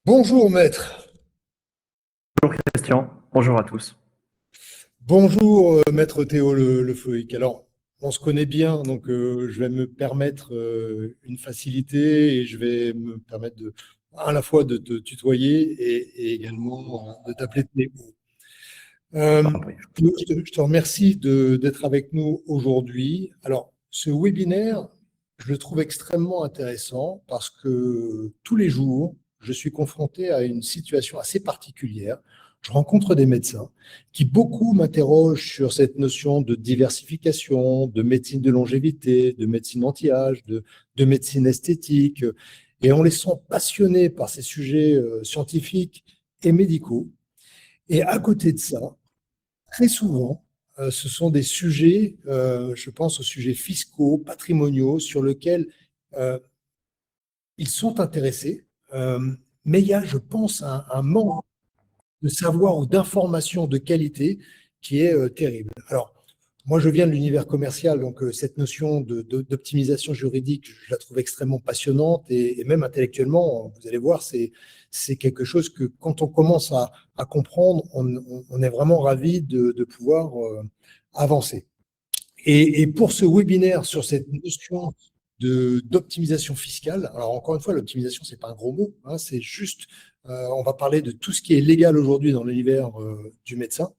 Bonjour maître. Bonjour Christian, bonjour à tous. Bonjour maître Théo Le Floïc. Alors, on se connaît bien, donc je vais me permettre une facilité et je vais me permettre à la fois de te tutoyer et également de t'appeler Théo. Euh, Je t'en prie. je te remercie d'être avec nous aujourd'hui. Alors, ce webinaire, je le trouve extrêmement intéressant parce que tous les jours, je suis confronté à une situation assez particulière. Je rencontre des médecins qui beaucoup m'interrogent sur cette notion de diversification, de médecine de longévité, de médecine anti-âge, de médecine esthétique. Et on les sent passionnés par ces sujets scientifiques et médicaux. Et à côté de ça, très souvent, ce sont des sujets, je pense aux sujets fiscaux, patrimoniaux, sur lesquels euh, ils sont intéressés, mais il y a, je pense, un manque de savoir ou d'information de qualité qui est terrible. Alors, moi, je viens de l'univers commercial, donc cette notion d'optimisation juridique, je la trouve extrêmement passionnante et même intellectuellement, vous allez voir, c'est quelque chose que quand on commence à comprendre, on est vraiment ravi de pouvoir avancer. Et pour ce webinaire sur cette notion d'optimisation fiscale, alors encore une fois, l'optimisation, c'est pas un gros mot, hein, c'est juste, on va parler de tout ce qui est légal aujourd'hui dans l'univers du médecin.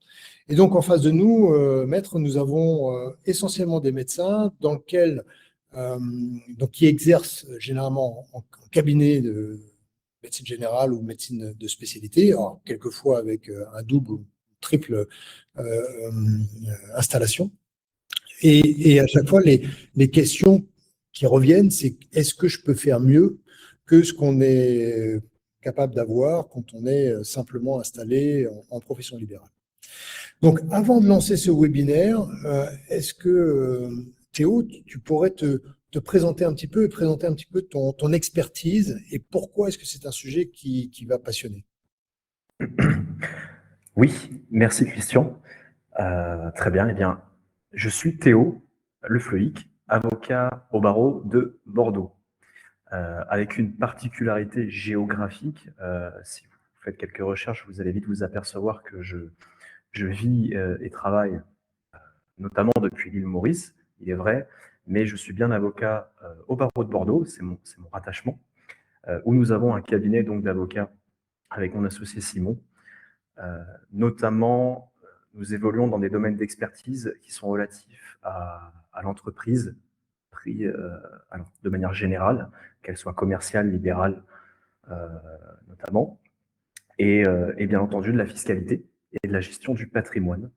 Et donc, en face de nous, maître, nous avons essentiellement des médecins dans lequel, donc, qui exercent généralement en cabinet de médecine générale ou médecine de spécialité, alors, quelquefois avec un double ou triple installation. Et à chaque fois, les questions qui reviennent, c'est est-ce que je peux faire mieux que ce qu'on est capable d'avoir quand on est simplement installé en profession libérale. Donc, avant de lancer ce webinaire, est-ce que Théo, tu pourrais te présenter un petit peu et présenter un petit peu ton expertise et pourquoi est-ce que c'est un sujet qui va passionner? Oui, merci Christian. Très bien, eh bien, je suis Théo Le Floïc, avocat au barreau de Bordeaux, avec une particularité géographique. Si vous faites quelques recherches, vous allez vite vous apercevoir que je vis et travaille notamment depuis l'île Maurice, il est vrai, mais je suis bien avocat au barreau de Bordeaux, c'est mon rattachement, où nous avons un cabinet donc d'avocats avec mon associé Simon. Notamment, nous évoluons dans des domaines d'expertise qui sont relatifs à l'entreprise, alors, de manière générale, qu'elle soit commerciale, libérale euh, notamment, et bien entendu de la fiscalité et de la gestion du patrimoine.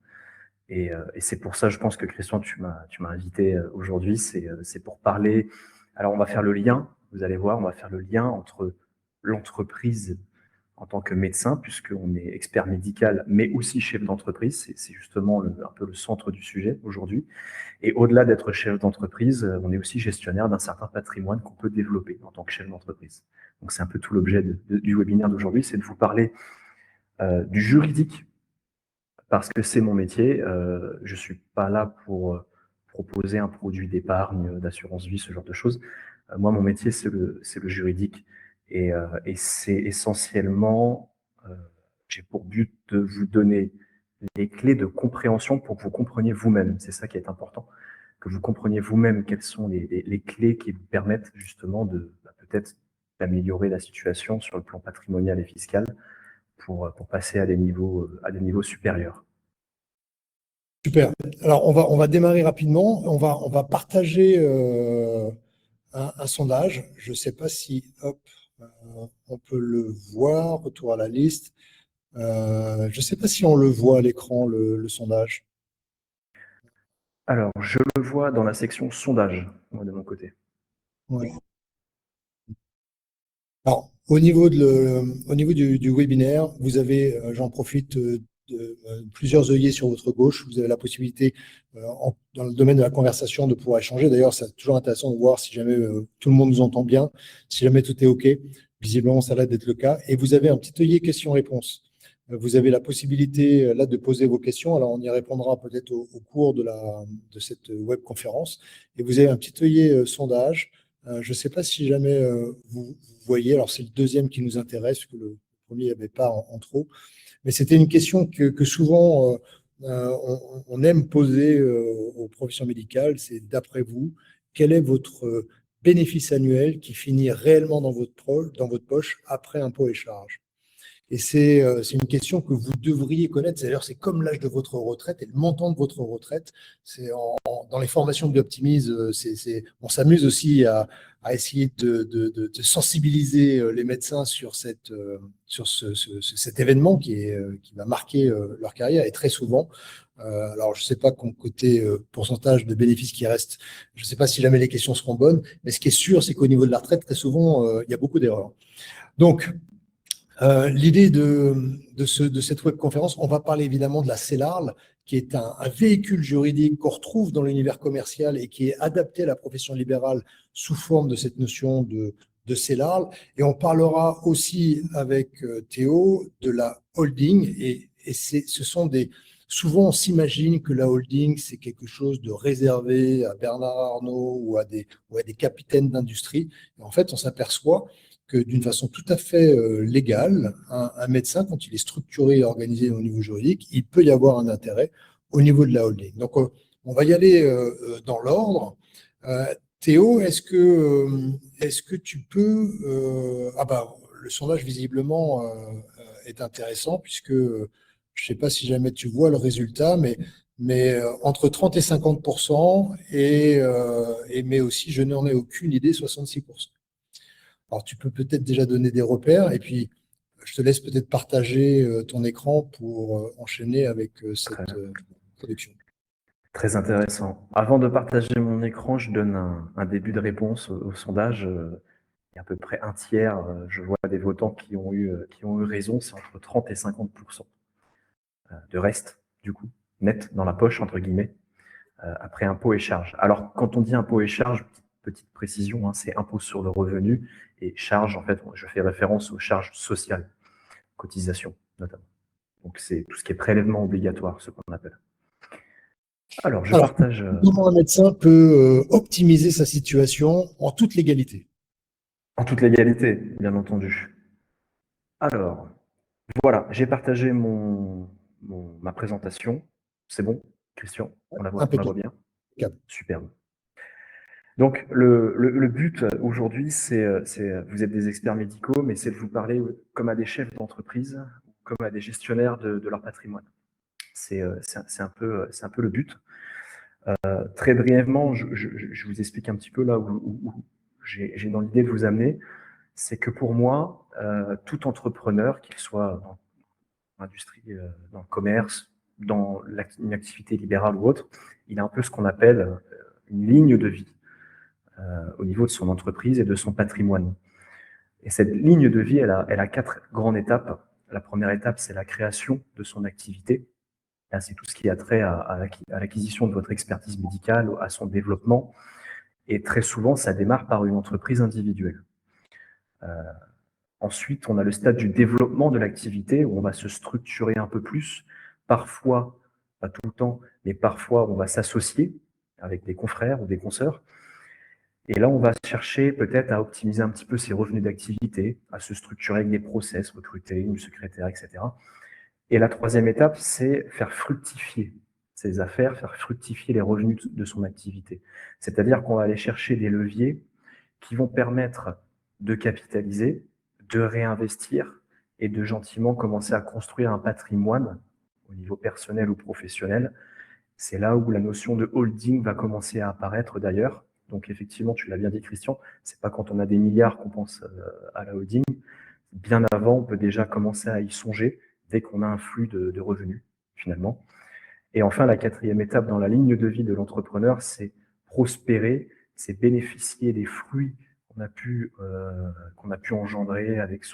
Et c'est pour ça, je pense que Christian, tu m'as invité aujourd'hui, c'est pour parler. Alors, on va faire le lien, vous allez voir, on va faire le lien entre l'entreprise en tant que médecin, puisqu'on est expert médical, mais aussi chef d'entreprise. C'est justement un peu le centre du sujet aujourd'hui. Et au-delà d'être chef d'entreprise, on est aussi gestionnaire d'un certain patrimoine qu'on peut développer en tant que chef d'entreprise. Donc c'est un peu tout l'objet du webinaire d'aujourd'hui, c'est de vous parler du juridique, parce que c'est mon métier. Je ne suis pas là pour proposer un produit d'épargne, d'assurance vie, ce genre de choses. Moi, mon métier, c'est le juridique. Et c'est essentiellement, euh, j'ai pour but de vous donner les clés de compréhension pour que vous compreniez vous-même. C'est ça qui est important, que vous compreniez vous-même quelles sont les clés qui vous permettent justement de peut-être d'améliorer la situation sur le plan patrimonial et fiscal pour passer à des niveaux supérieurs. Super. Alors, on va démarrer rapidement. On va partager un sondage. Je ne sais pas si hop, euh, on peut le voir. Retour à la liste. Je ne sais pas si on le voit à l'écran, le sondage. Alors, je le vois dans la section sondage, moi, de mon côté. Ouais. Alors, au niveau du webinaire, vous avez, j'en profite, plusieurs œillets sur votre gauche. Vous avez la possibilité, dans le domaine de la conversation, de pouvoir échanger. D'ailleurs, c'est toujours intéressant de voir si jamais tout le monde nous entend bien, si jamais tout est OK. Visiblement, ça a l'air d'être le cas. Et vous avez un petit œillet questions-réponses. Vous avez la possibilité là de poser vos questions. Alors, on y répondra peut-être au cours de cette web conférence. Et vous avez un petit œillet sondage. Je ne sais pas si jamais vous voyez, alors c'est le deuxième qui nous intéresse, parce que le premier, il n'y avait pas en trop, mais c'était une question que souvent on aime poser aux professions médicales, c'est d'après vous, quel est votre bénéfice annuel qui finit réellement dans votre poche après impôts et charges? Et c'est une question que vous devriez connaître. D'ailleurs, c'est comme l'âge de votre retraite et le montant de votre retraite. Dans les formations de Bioptimise, on s'amuse aussi à essayer de sensibiliser les médecins sur cet événement qui va marquer leur carrière. Et très souvent, alors je ne sais pas côté pourcentage de bénéfices qui reste, je ne sais pas si jamais les questions seront bonnes, mais ce qui est sûr, c'est qu'au niveau de la retraite, très souvent, il y a beaucoup d'erreurs. Donc, l'idée de cette webconférence, on va parler évidemment de la CELARL, qui est un véhicule juridique qu'on retrouve dans l'univers commercial et qui est adapté à la profession libérale sous forme de cette notion de CELARL. Et on parlera aussi avec Théo de la holding. Ce sont souvent, on s'imagine que la holding, c'est quelque chose de réservé à Bernard Arnault ou à des capitaines d'industrie. En fait, on s'aperçoit que d'une façon tout à fait légale, un médecin, quand il est structuré et organisé au niveau juridique, il peut y avoir un intérêt au niveau de la holding. Donc, on va y aller dans l'ordre. Théo, est-ce que tu peux... le sondage, visiblement, est intéressant, puisque je ne sais pas si jamais tu vois le résultat, mais entre 30 et 50%, mais aussi, je n'en ai aucune idée, 66%. Alors, tu peux peut-être déjà donner des repères et puis je te laisse peut-être partager ton écran pour enchaîner avec cette production. Très intéressant. Avant de partager mon écran, je donne un début de réponse au sondage. Il y a à peu près un tiers, je vois des votants qui ont eu raison, c'est entre 30 et 50% de reste, du coup, net dans la poche, entre guillemets, après impôts et charges. Alors, quand on dit impôts et charges, petite précision, hein, c'est impôt sur le revenu et charges, en fait, je fais référence aux charges sociales, cotisations notamment. Donc, c'est tout ce qui est prélèvement obligatoire, ce qu'on appelle. Alors, je partage. Comment un médecin peut optimiser sa situation en toute légalité? En toute légalité, bien entendu. Alors, voilà, j'ai partagé ma présentation. C'est bon, Christian? On la voit Impeccable. bien? Superbe. Donc, le but aujourd'hui, vous êtes des experts médicaux, mais c'est de vous parler comme à des chefs d'entreprise, comme à des gestionnaires de leur patrimoine. C'est un peu le but. Très brièvement, je vous explique un petit peu là où j'ai dans l'idée de vous amener. C'est que pour moi, tout entrepreneur, qu'il soit dans l'industrie, dans le commerce, dans une activité libérale ou autre, il a un peu ce qu'on appelle une ligne de vie au niveau de son entreprise et de son patrimoine. Et cette ligne de vie, elle a 4 grandes étapes. La première étape, c'est la création de son activité. Là, c'est tout ce qui a trait à l'acquisition de votre expertise médicale, à son développement. Et très souvent, ça démarre par une entreprise individuelle. Ensuite, on a le stade du développement de l'activité où on va se structurer un peu plus. Parfois, pas tout le temps, mais parfois, on va s'associer avec des confrères ou des consoeurs. Et là, on va chercher peut-être à optimiser un petit peu ses revenus d'activité, à se structurer avec des process, recruter une secrétaire, etc. Et la troisième étape, c'est faire fructifier ses affaires, faire fructifier les revenus de son activité. C'est-à-dire qu'on va aller chercher des leviers qui vont permettre de capitaliser, de réinvestir et de gentiment commencer à construire un patrimoine au niveau personnel ou professionnel. C'est là où la notion de holding va commencer à apparaître d'ailleurs. Donc effectivement, tu l'as bien dit Christian, c'est pas quand on a des milliards qu'on pense à la holding. Bien avant, on peut déjà commencer à y songer dès qu'on a un flux de revenus finalement. Et enfin, la quatrième étape dans la ligne de vie de l'entrepreneur, c'est prospérer, c'est bénéficier des fruits qu'on a pu engendrer avec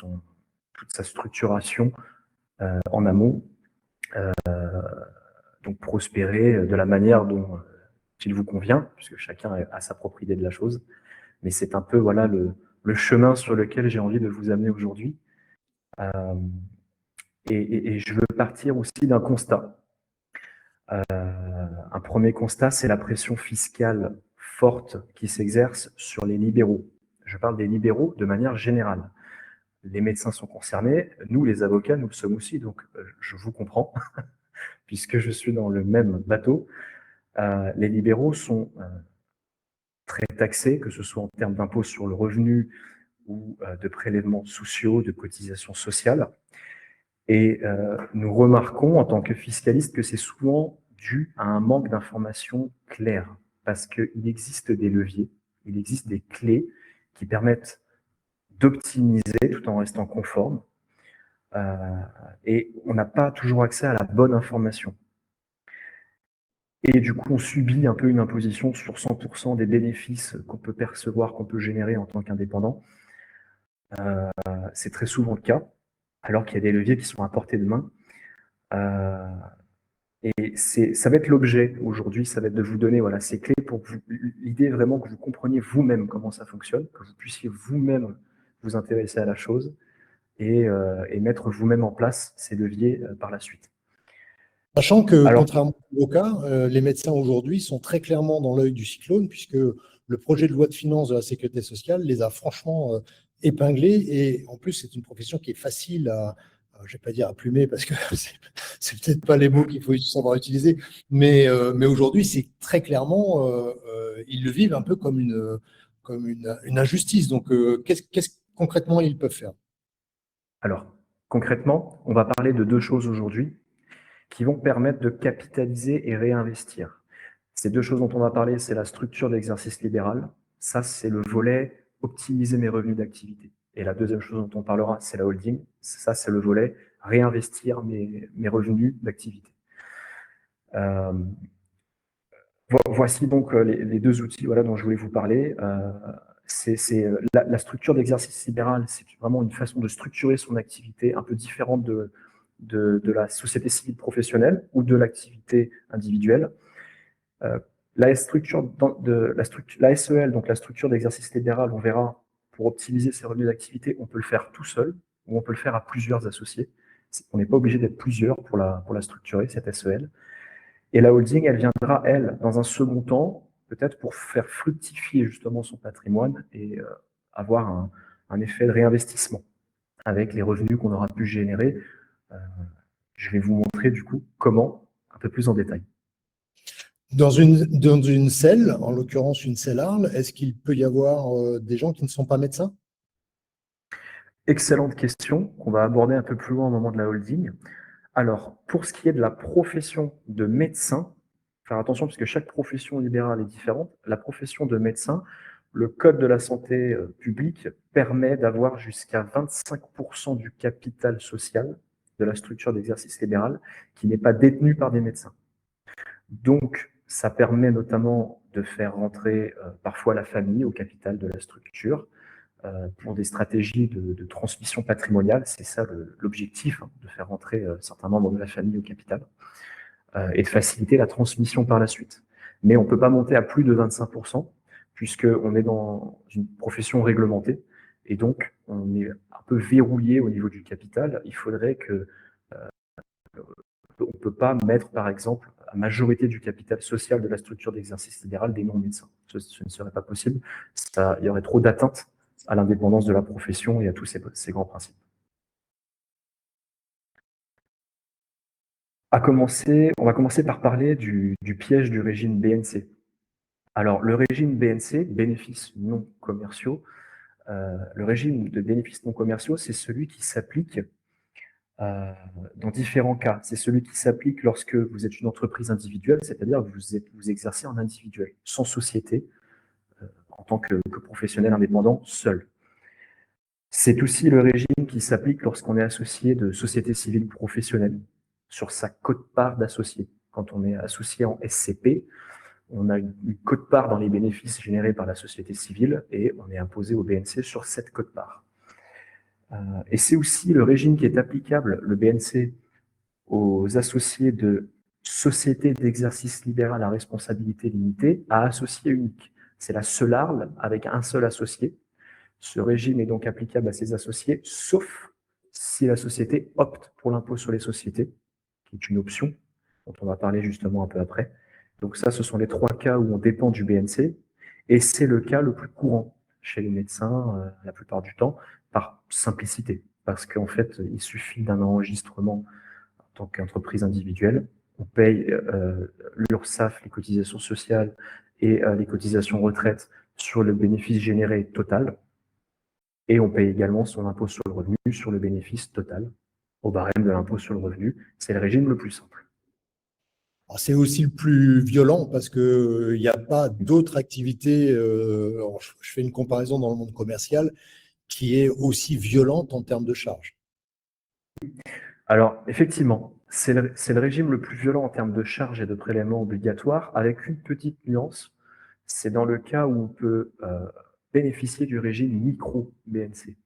toute sa structuration en amont. Donc prospérer de la manière dont il vous convient, puisque chacun a sa propre idée de la chose. Mais c'est un peu voilà le chemin sur lequel j'ai envie de vous amener aujourd'hui. Et je veux partir aussi d'un constat. Un premier constat, c'est la pression fiscale forte qui s'exerce sur les libéraux. Je parle des libéraux de manière générale. Les médecins sont concernés, nous les avocats, nous le sommes aussi, donc je vous comprends, puisque je suis dans le même bateau. Les libéraux sont très taxés, que ce soit en termes d'impôts sur le revenu ou de prélèvements sociaux, de cotisations sociales. Et nous remarquons en tant que fiscalistes que c'est souvent dû à un manque d'informations claires, parce qu'il existe des leviers, il existe des clés qui permettent d'optimiser tout en restant conforme, et on n'a pas toujours accès à la bonne information. Et du coup, on subit un peu une imposition sur 100% des bénéfices qu'on peut percevoir, qu'on peut générer en tant qu'indépendant. C'est très souvent le cas, alors qu'il y a des leviers qui sont à portée de main. Et ça va être l'objet aujourd'hui, ça va être de vous donner voilà, ces clés pour que l'idée est vraiment que vous compreniez vous-même comment ça fonctionne, que vous puissiez vous-même vous intéresser à la chose et mettre vous-même en place ces leviers par la suite. Sachant que, Alors, contrairement aux avocats, les médecins aujourd'hui sont très clairement dans l'œil du cyclone, puisque le projet de loi de finances de la Sécurité sociale les a franchement épinglés. Et en plus, c'est une profession qui est facile je ne vais pas dire à plumer, parce que c'est peut-être pas les mots qu'il faut savoir utiliser, mais aujourd'hui, c'est très clairement, ils le vivent un peu comme une injustice. Donc, qu'est-ce concrètement ils peuvent faire? alors, concrètement, on va parler de deux choses aujourd'hui qui vont permettre de capitaliser et réinvestir. Ces deux choses dont on va parler, c'est la structure d'exercice libéral. Ça, c'est le volet optimiser mes revenus d'activité. Et la deuxième chose dont on parlera, c'est la holding. Ça, c'est le volet réinvestir mes revenus d'activité. Voici donc les deux outils voilà, dont je voulais vous parler. La structure d'exercice libéral, c'est vraiment une façon de structurer son activité un peu différente de la société civile professionnelle ou de l'activité individuelle. La structure la SEL, donc la structure d'exercice libéral, on verra, pour optimiser ses revenus d'activité, on peut le faire tout seul ou on peut le faire à plusieurs associés. On n'est pas obligé d'être plusieurs pour la structurer, cette SEL. Et la holding, elle viendra, elle, dans un second temps, peut-être pour faire fructifier justement son patrimoine et avoir un effet de réinvestissement avec les revenus qu'on aura pu générer. Je vais vous montrer du coup comment, un peu plus en détail. Dans une selle, en l'occurrence une selle Arles, est-ce qu'il peut y avoir des gens qui ne sont pas médecins? Excellente question qu'on va aborder un peu plus loin au moment de la holding. Alors, pour ce qui est de la profession de médecin, faire attention parce que chaque profession libérale est différente. La profession de médecin, le Code de la santé publique permet d'avoir jusqu'à 25% du capital social de la structure d'exercice libéral qui n'est pas détenu par des médecins. Donc, ça permet notamment de faire rentrer parfois la famille au capital de la structure pour des stratégies de transmission patrimoniale. C'est ça l'objectif, hein, de faire rentrer certains membres de la famille au capital et de faciliter la transmission par la suite. Mais on ne peut pas monter à plus de 25%, puisqu'on est dans une profession réglementée, et donc on est un peu verrouillé au niveau du capital. Il faudrait que on ne peut pas mettre, par exemple, la majorité du capital social de la structure d'exercice libéral des non-médecins. Ce ne serait pas possible. Il y aurait trop d'atteintes à l'indépendance de la profession et à tous ces grands principes. On va commencer par parler du piège du régime BNC. Alors, le régime BNC, bénéfices non commerciaux, le régime de bénéfices non commerciaux, c'est celui qui s'applique dans différents cas. C'est celui qui s'applique lorsque vous êtes une entreprise individuelle, c'est-à-dire que vous exercez en individuel, sans société, en tant que professionnel indépendant, seul. C'est aussi le régime qui s'applique lorsqu'on est associé de société civile professionnelle, sur sa quote-part d'associé. Quand on est associé en SCP, on a une quote-part dans les bénéfices générés par la société civile et on est imposé au BNC sur cette quote-part. Et c'est aussi le régime qui est applicable, le BNC, aux associés de sociétés d'exercice libéral à responsabilité limitée à associé unique. C'est la seule ARL avec un seul associé. Ce régime est donc applicable à ces associés, sauf si la société opte pour l'impôt sur les sociétés, qui est une option, dont on va parler justement un peu après. Donc ça, ce sont les trois cas où on dépend du BNC. Et c'est le cas le plus courant chez les médecins la plupart du temps, par simplicité. Parce qu'en fait, il suffit d'un enregistrement en tant qu'entreprise individuelle. On paye l'URSSAF, les cotisations sociales et les cotisations retraite sur le bénéfice généré total. Et on paye également son impôt sur le revenu sur le bénéfice total au barème de l'impôt sur le revenu. C'est le régime le plus simple. C'est aussi le plus violent parce que il n'y a pas d'autres activités. Je fais une comparaison dans le monde commercial qui est aussi violente en termes de charges. Alors, effectivement, c'est le régime le plus violent en termes de charges et de prélèvements obligatoires, avec une petite nuance. C'est dans le cas où on peut bénéficier du régime micro-BNC.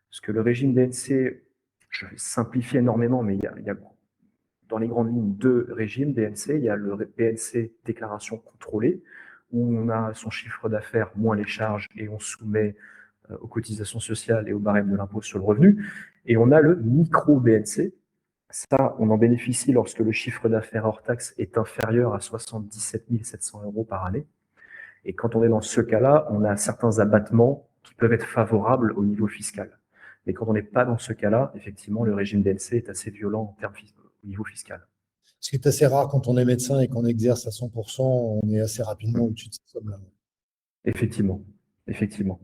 Parce que le régime BNC, je vais simplifier énormément, mais il y a dans les grandes lignes deux régimes BNC. Il y a le BNC déclaration contrôlée, où on a son chiffre d'affaires moins les charges et on soumet aux cotisations sociales et au barème de l'impôt sur le revenu. Et on a le micro-BNC. Ça, on en bénéficie lorsque le chiffre d'affaires hors taxe est inférieur à 77 700 € par année. Et quand on est dans ce cas-là, on a certains abattements qui peuvent être favorables au niveau fiscal. Mais quand on n'est pas dans ce cas-là, effectivement, le régime BNC est assez violent en termes au niveau fiscal. Ce qui est assez rare quand on est médecin et qu'on exerce à 100%, on est assez rapidement au-dessus de ces sommes-là. Effectivement, effectivement.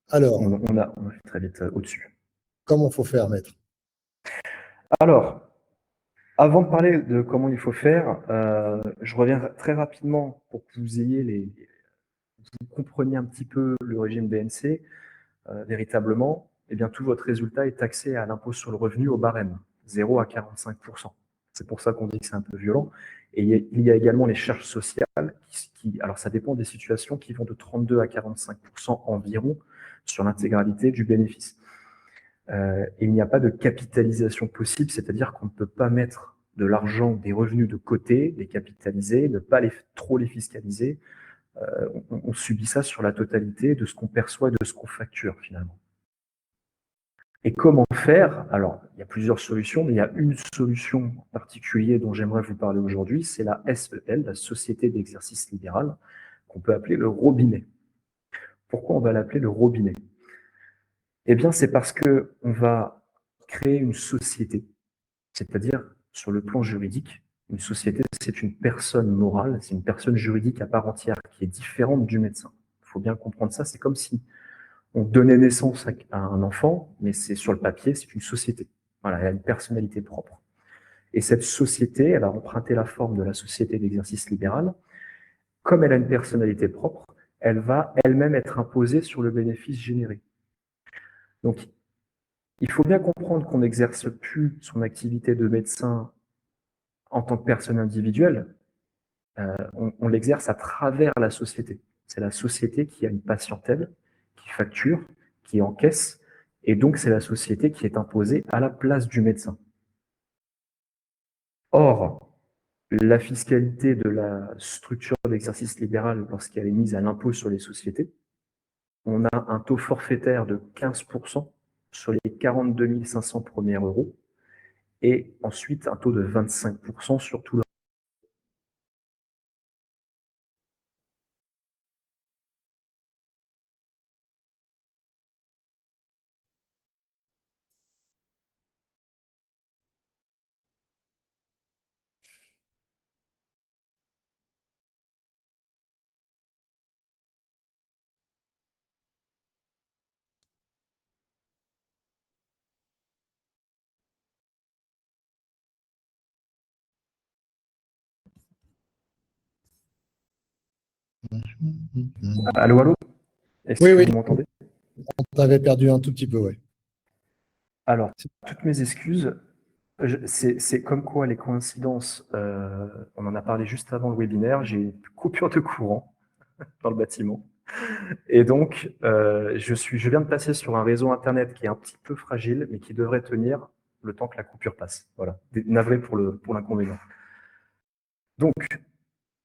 Alors, on a fait très vite au-dessus. comment faut faire, maître? Alors, avant de parler de comment il faut faire, je reviens très rapidement pour que vous ayez vous compreniez un petit peu le régime BNC. Véritablement, eh bien, tout votre résultat est taxé à l'impôt sur le revenu au barème, 0 à 45%. C'est pour ça qu'on dit que c'est un peu violent. Et il y a également les charges sociales alors ça dépend des situations, qui vont de 32 à 45% environ sur l'intégralité du bénéfice. Il n'y a pas de capitalisation possible, c'est-à-dire qu'on ne peut pas mettre de l'argent, des revenus de côté, les capitaliser, ne pas trop les fiscaliser. On subit ça sur la totalité de ce qu'on perçoit et de ce qu'on facture finalement. Et comment faire? Alors, il y a plusieurs solutions, mais il y a une solution en particulier dont j'aimerais vous parler aujourd'hui, c'est la SEL, la Société d'exercice libéral, qu'on peut appeler le robinet. Pourquoi on va l'appeler le robinet? Eh bien, c'est parce que on va créer une société, c'est-à-dire sur le plan juridique, une société, c'est une personne morale, c'est une personne juridique à part entière qui est différente du médecin. Il faut bien comprendre ça, c'est comme si on donnait naissance à un enfant, mais c'est sur le papier, c'est une société. Voilà, elle a une personnalité propre. Et cette société, elle va emprunter la forme de la société d'exercice libéral. Comme elle a une personnalité propre, elle va elle-même être imposée sur le bénéfice généré. Donc, il faut bien comprendre qu'on n'exerce plus son activité de médecin en tant que personne individuelle, on l'exerce à travers la société. C'est la société qui a une patientèle, qui facture, qui encaisse, et donc c'est la société qui est imposée à la place du médecin. Or, la fiscalité de la structure d'exercice libéral, lorsqu'elle est mise à l'impôt sur les sociétés, on a un taux forfaitaire de 15% sur les 42 500 premiers euros, et ensuite un taux de 25% sur tout le Allô, allô? Est-ce Oui, que oui, vous m'entendez? on t'avait perdu un tout petit peu, ouais. Alors, toutes mes excuses. C'est comme quoi les coïncidences, on en a parlé juste avant le webinaire, j'ai une coupure de courant dans le bâtiment. Et donc, je viens de passer sur un réseau Internet qui est un petit peu fragile, mais qui devrait tenir le temps que la coupure passe. Voilà, navré pour l'inconvénient. Donc,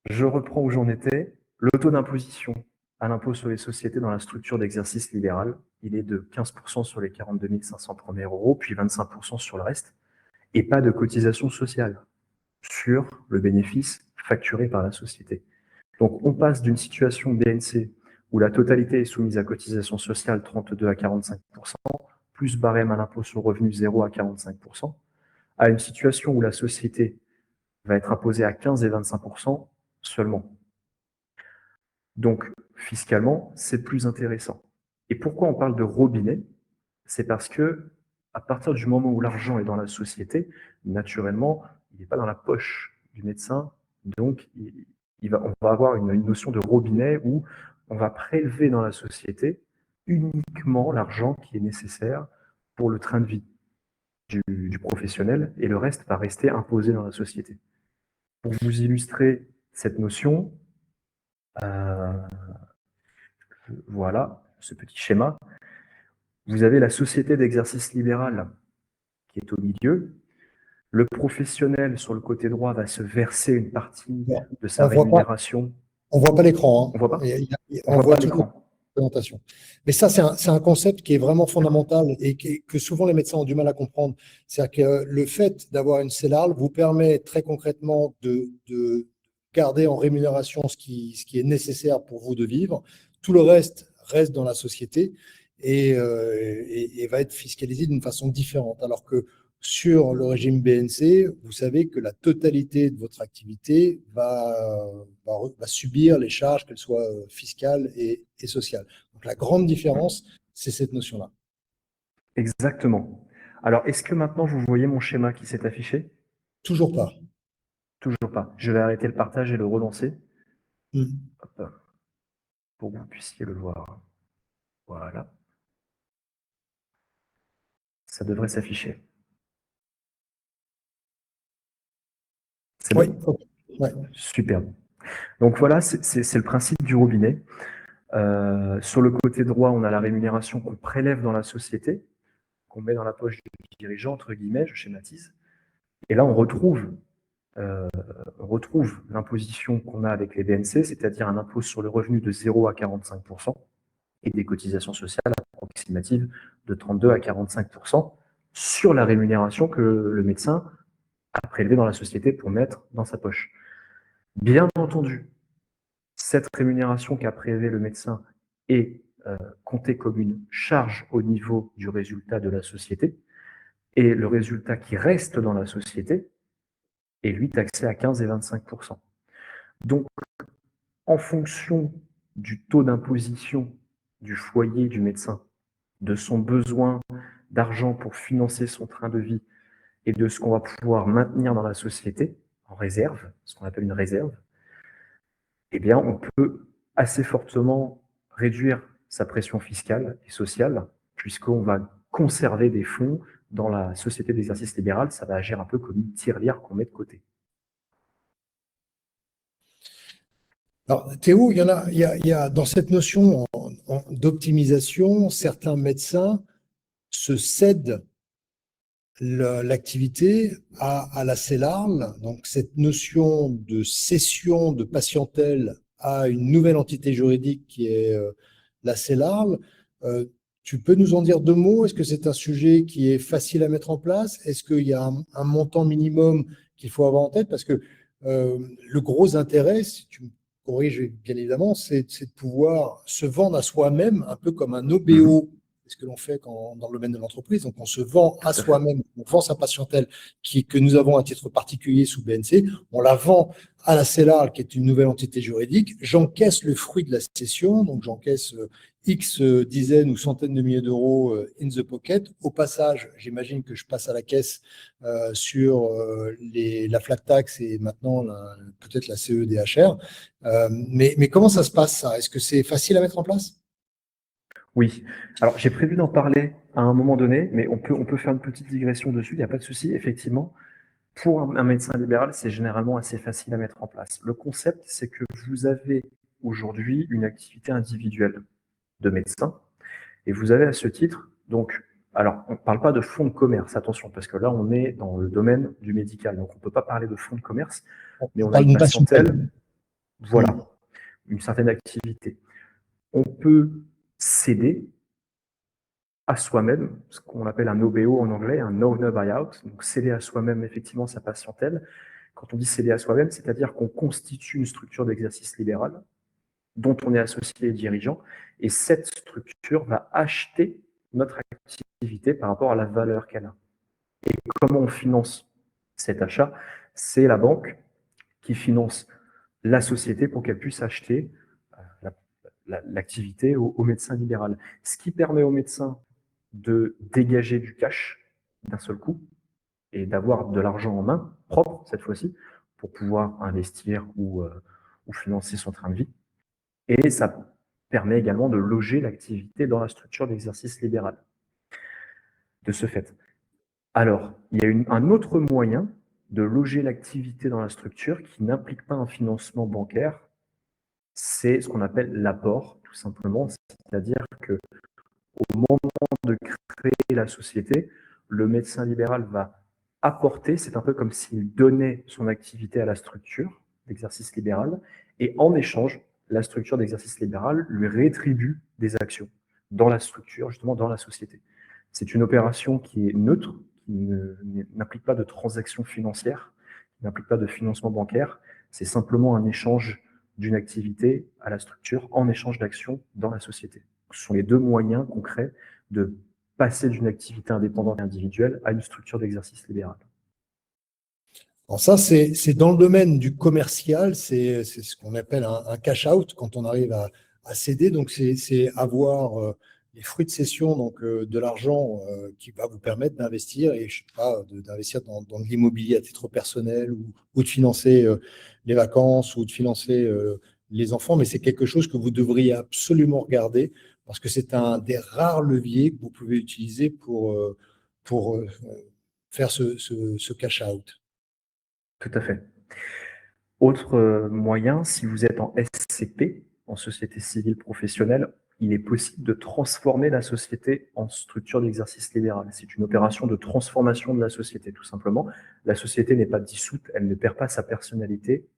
je reprends où j'en étais. Le taux d'imposition à l'impôt sur les sociétés dans la structure d'exercice libéral, il est de 15% sur les 42 500 premiers euros, puis 25% sur le reste, et pas de cotisation sociale sur le bénéfice facturé par la société. Donc, on passe d'une situation BNC où la totalité est soumise à cotisation sociale 32 à 45%, plus barème à l'impôt sur le revenu 0 à 45%, à une situation où la société va être imposée à 15 et 25% seulement. Donc, fiscalement, c'est plus intéressant. Et pourquoi on parle de robinet? C'est parce que, à partir du moment où l'argent est dans la société, naturellement, il n'est pas dans la poche du médecin. Donc, on va avoir une notion de robinet où on va prélever dans la société uniquement l'argent qui est nécessaire pour le train de vie du professionnel, et le reste va rester imposé dans la société. Pour vous illustrer cette notion, euh, voilà ce petit schéma. Vous avez la société d'exercice libéral qui est au milieu. Le professionnel, sur le côté droit, va se verser une partie de sa rémunération. On ne voit pas l'écran. On voit pas. On voit pas l'écran. Présentation. Mais ça, c'est un concept qui est vraiment fondamental et que souvent les médecins ont du mal à comprendre. C'est-à-dire que le fait d'avoir une CELARL vous permet très concrètement de garder en rémunération ce qui est nécessaire pour vous de vivre. Tout le reste dans la société et va être fiscalisé d'une façon différente. Alors que sur le régime BNC, vous savez que la totalité de votre activité va subir les charges, qu'elles soient fiscales et sociales. Donc la grande différence, c'est cette notion-là. Exactement. Alors, est-ce que maintenant vous voyez mon schéma qui s'est affiché? Toujours pas. Toujours pas. Je vais arrêter le partage et le relancer. Hop. Pour que vous puissiez le voir. Voilà. Ça devrait s'afficher. C'est oui. bon? Ouais. Superbe. Donc voilà, c'est le principe du robinet. Sur le côté droit, on a la rémunération qu'on prélève dans la société, qu'on met dans la poche du dirigeant, entre guillemets, je schématise. Et là, on retrouve l'imposition qu'on a avec les BNC, c'est-à-dire un impôt sur le revenu de 0 à 45% et des cotisations sociales approximatives de 32 à 45% sur la rémunération que le médecin a prélevée dans la société pour mettre dans sa poche. Bien entendu, cette rémunération qu'a prélevée le médecin est comptée comme une charge au niveau du résultat de la société, et le résultat qui reste dans la société est lui taxé à 15 et 25%. Donc, en fonction du taux d'imposition du foyer du médecin, de son besoin d'argent pour financer son train de vie et de ce qu'on va pouvoir maintenir dans la société en réserve, ce qu'on appelle une réserve, eh bien, on peut assez fortement réduire sa pression fiscale et sociale, puisqu'on va conserver des fonds dans la société d'exercice libéral. Ça va agir un peu comme une tirelire qu'on met de côté. Alors, Théo, il y a dans cette notion d'optimisation, certains médecins se cèdent l'activité à la CELARL. Donc, cette notion de cession de patientèle à une nouvelle entité juridique qui est la CELARL. Tu peux nous en dire deux mots? Est-ce que c'est un sujet qui est facile à mettre en place? Est-ce qu'il y a un montant minimum qu'il faut avoir en tête? Parce que le gros intérêt, si tu me corriges bien évidemment, c'est de pouvoir se vendre à soi-même, un peu comme un OBO. C'est ce que l'on fait dans le domaine de l'entreprise. Donc, on se vend à soi-même, on vend sa patientèle que nous avons à titre particulier sous BNC, on la vend à la CELARL, qui est une nouvelle entité juridique. J'encaisse le fruit de la cession, donc j'encaisse X dizaines ou centaines de milliers d'euros in the pocket. Au passage, j'imagine que je passe à la caisse sur la flat tax et maintenant peut-être la CEDHR. Mais comment ça se passe, ça? Est-ce que c'est facile à mettre en place? Oui. Alors, j'ai prévu d'en parler à un moment donné, mais on peut faire une petite digression dessus, il n'y a pas de souci. Effectivement, pour un médecin libéral, c'est généralement assez facile à mettre en place. Le concept, c'est que vous avez aujourd'hui une activité individuelle de médecin, et vous avez à ce titre, donc, alors, on ne parle pas de fonds de commerce, attention, parce que là, on est dans le domaine du médical, donc on ne peut pas parler de fonds de commerce, mais on a une patientèle, voilà, une certaine activité. On peut céder à soi-même, ce qu'on appelle un OBO en anglais, un owner buyout, donc céder à soi-même effectivement sa patientèle. Quand on dit céder à soi-même, c'est-à-dire qu'on constitue une structure d'exercice libéral dont on est associé et dirigeant, et cette structure va acheter notre activité par rapport à la valeur qu'elle a. Et comment on finance cet achat? C'est la banque qui finance la société pour qu'elle puisse acheter l'activité au médecin libéral. Ce qui permet au médecin de dégager du cash d'un seul coup et d'avoir de l'argent en main, propre cette fois-ci, pour pouvoir investir ou financer son train de vie. Et ça permet également de loger l'activité dans la structure d'exercice libéral. De ce fait. Alors, il y a un autre moyen de loger l'activité dans la structure qui n'implique pas un financement bancaire, c'est ce qu'on appelle l'apport, tout simplement. C'est-à-dire que au moment de créer la société, le médecin libéral va apporter, c'est un peu comme s'il donnait son activité à la structure d'exercice libéral, et en échange, la structure d'exercice libéral lui rétribue des actions dans la structure, justement dans la société. C'est une opération qui est neutre, qui n'implique pas de transaction financière, qui n'implique pas de financement bancaire, c'est simplement un échange d'une activité à la structure en échange d'actions dans la société. Ce sont les deux moyens concrets de passer d'une activité indépendante et individuelle à une structure d'exercice libéral. Alors ça, c'est dans le domaine du commercial, c'est ce qu'on appelle un cash-out quand on arrive à céder. Donc, c'est avoir les fruits de cession, donc de l'argent qui va vous permettre d'investir et je sais pas, d'investir dans de l'immobilier à titre personnel ou de financer les vacances ou de financer les enfants. Mais c'est quelque chose que vous devriez absolument regarder parce que c'est un des rares leviers que vous pouvez utiliser pour faire ce cash-out. Tout à fait. Autre moyen, si vous êtes en SCP, en société civile professionnelle, il est possible de transformer la société en structure d'exercice libéral. C'est une opération de transformation de la société, tout simplement. La société n'est pas dissoute, elle ne perd pas sa personnalité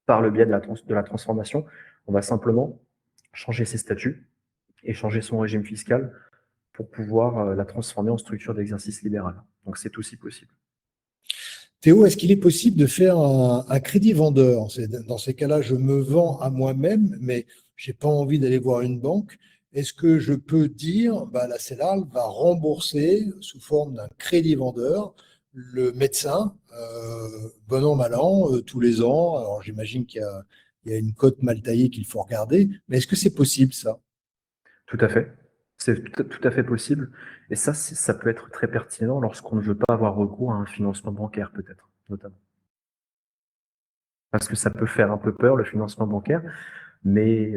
par le biais de la transformation. On va simplement changer ses statuts et changer son régime fiscal pour pouvoir la transformer en structure d'exercice libéral. Donc c'est aussi possible. Théo, est-ce qu'il est possible de faire un crédit vendeur? Dans ces cas-là, je me vends à moi-même, mais je n'ai pas envie d'aller voir une banque. Est-ce que je peux dire, bah, la CELAL va rembourser sous forme d'un crédit vendeur le médecin, bon an, mal an, tous les ans? Alors j'imagine qu'il y a une cote mal taillée qu'il faut regarder, mais est-ce que c'est possible ça? Tout à fait. C'est tout à fait possible. Et ça peut être très pertinent lorsqu'on ne veut pas avoir recours à un financement bancaire, peut-être, notamment. Parce que ça peut faire un peu peur, le financement bancaire, mais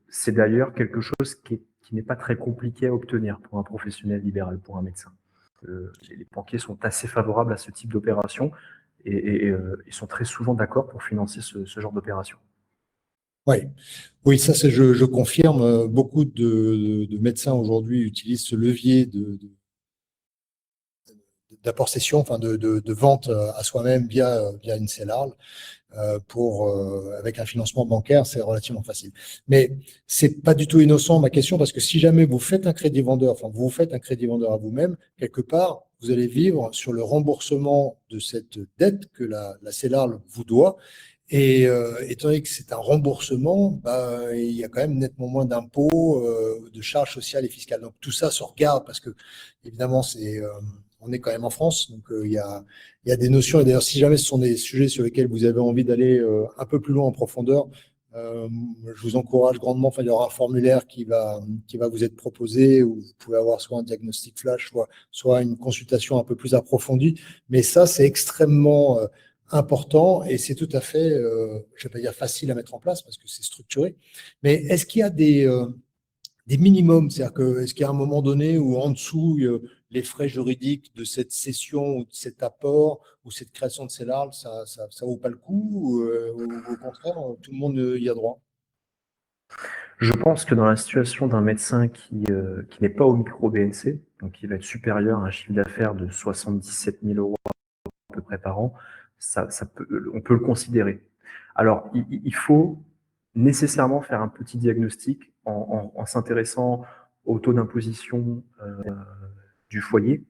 c'est d'ailleurs quelque chose qui n'est pas très compliqué à obtenir pour un professionnel libéral, pour un médecin. Les banquiers sont assez favorables à ce type d'opération et ils sont très souvent d'accord pour financer ce genre d'opération. Oui, oui, ça, je confirme. Beaucoup de médecins aujourd'hui utilisent ce levier d'apport-cession, enfin de vente à soi-même via une CELAL. Avec un financement bancaire, c'est relativement facile. Mais c'est pas du tout innocent ma question parce que si jamais vous faites un crédit vendeur, enfin vous faites un crédit vendeur à vous-même, quelque part, vous allez vivre sur le remboursement de cette dette que la CELAL vous doit. Et étant donné que c'est un remboursement, bah, il y a quand même nettement moins d'impôts, de charges sociales et fiscales. Donc tout ça se regarde parce que évidemment on est quand même en France, donc il y a des notions. Et d'ailleurs, si jamais ce sont des sujets sur lesquels vous avez envie d'aller un peu plus loin en profondeur, je vous encourage grandement. Enfin, il y aura un formulaire qui va vous être proposé où vous pouvez avoir soit un diagnostic flash, soit une consultation un peu plus approfondie. Mais ça, c'est extrêmement important et c'est tout à fait, je ne vais pas dire facile à mettre en place parce que c'est structuré. Mais est-ce qu'il y a des minimums? C'est-à-dire que est-ce qu'il y a un moment donné où en dessous, les frais juridiques de cette cession ou de cet apport ou cette création de CELAL, ça vaut pas le coup ou au contraire, tout le monde y a droit? Je pense que dans la situation d'un médecin qui n'est pas au micro-BNC, donc qui va être supérieur à un chiffre d'affaires de 77 000 euros à peu près par an, on peut le considérer. Alors, il faut nécessairement faire un petit diagnostic en s'intéressant au taux d'imposition du foyer,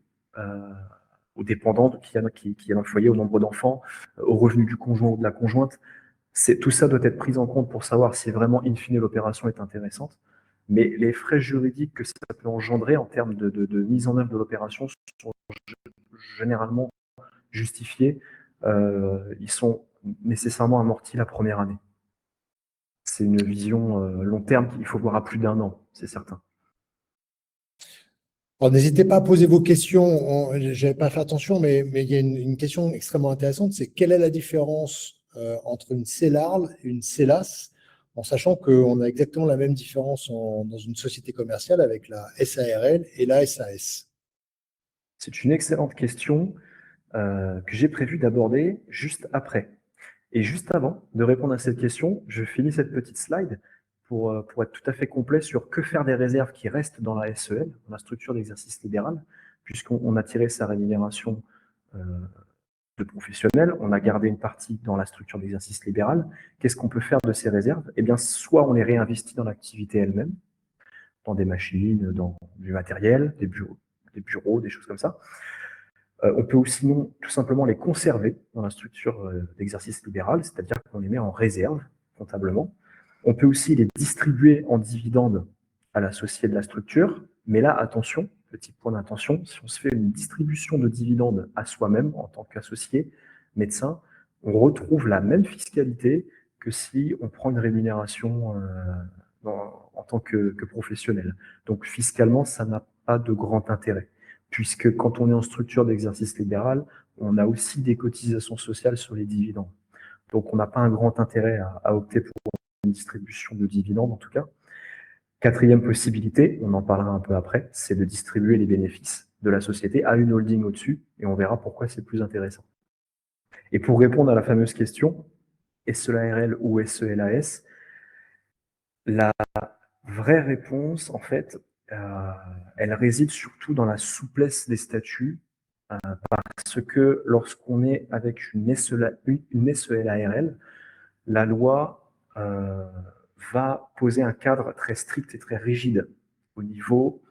aux dépendants qui y a dans le foyer, au nombre d'enfants, au revenu du conjoint ou de la conjointe. Tout ça doit être pris en compte pour savoir si vraiment, in fine, l'opération est intéressante. Mais les frais juridiques que ça peut engendrer en termes de mise en œuvre de l'opération sont généralement justifiés. Ils sont nécessairement amortis la première année. C'est une vision long terme qu'il faut voir à plus d'1 an, c'est certain. Alors, n'hésitez pas à poser vos questions. Je n'avais pas fait attention, mais il y a une question extrêmement intéressante, c'est quelle est la différence entre une CELARL et une CELAS, en sachant qu'on a exactement la même différence dans une société commerciale avec la SARL et la SAS. C'est une excellente question que j'ai prévu d'aborder juste après. Et juste avant de répondre à cette question, je finis cette petite slide pour être tout à fait complet sur que faire des réserves qui restent dans la SEL, dans la structure d'exercice libéral, puisqu'on a tiré sa rémunération de professionnel, on a gardé une partie dans la structure d'exercice libéral. Qu'est-ce qu'on peut faire de ces réserves? Eh bien, soit on les réinvestit dans l'activité elle-même, dans des machines, dans du matériel, des bureaux, des choses comme ça. On peut aussi tout simplement les conserver dans la structure d'exercice libéral, c'est-à-dire qu'on les met en réserve comptablement. On peut aussi les distribuer en dividendes à l'associé de la structure, mais là, attention, petit point d'attention, si on se fait une distribution de dividendes à soi-même en tant qu'associé, médecin, on retrouve la même fiscalité que si on prend une rémunération en tant que professionnel. Donc fiscalement, ça n'a pas de grand intérêt, puisque quand on est en structure d'exercice libéral, on a aussi des cotisations sociales sur les dividendes. Donc on n'a pas un grand intérêt à opter pour une distribution de dividendes en tout cas. Quatrième possibilité, on en parlera un peu après, c'est de distribuer les bénéfices de la société à une holding au-dessus, et on verra pourquoi c'est plus intéressant. Et pour répondre à la fameuse question, SELARL ou SELAS, la vraie réponse, en fait, elle réside surtout dans la souplesse des statuts, parce que lorsqu'on est avec une SELARL, la loi va poser un cadre très strict et très rigide au niveau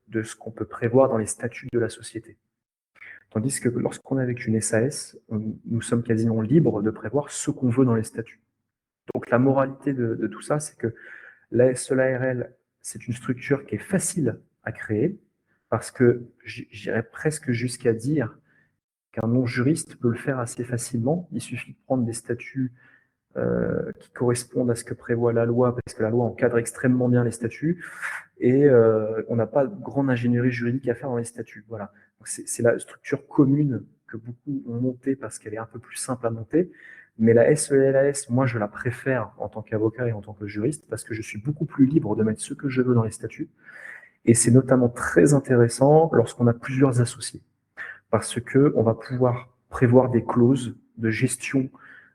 de ce qu'on peut prévoir dans les statuts de la société. Tandis que lorsqu'on est avec une SAS, nous sommes quasiment libres de prévoir ce qu'on veut dans les statuts. Donc la moralité de tout ça, c'est que la SELARL, c'est une structure qui est facile à créer, parce que j'irais presque jusqu'à dire qu'un non-juriste peut le faire assez facilement. Il suffit de prendre des statuts qui correspondent à ce que prévoit la loi, parce que la loi encadre extrêmement bien les statuts, et on n'a pas de grande ingénierie juridique à faire dans les statuts. Voilà. C'est la structure commune que beaucoup ont montée parce qu'elle est un peu plus simple à monter. Mais la SELAS, moi, je la préfère en tant qu'avocat et en tant que juriste parce que je suis beaucoup plus libre de mettre ce que je veux dans les statuts. Et c'est notamment très intéressant lorsqu'on a plusieurs associés, parce qu'on va pouvoir prévoir des clauses de gestion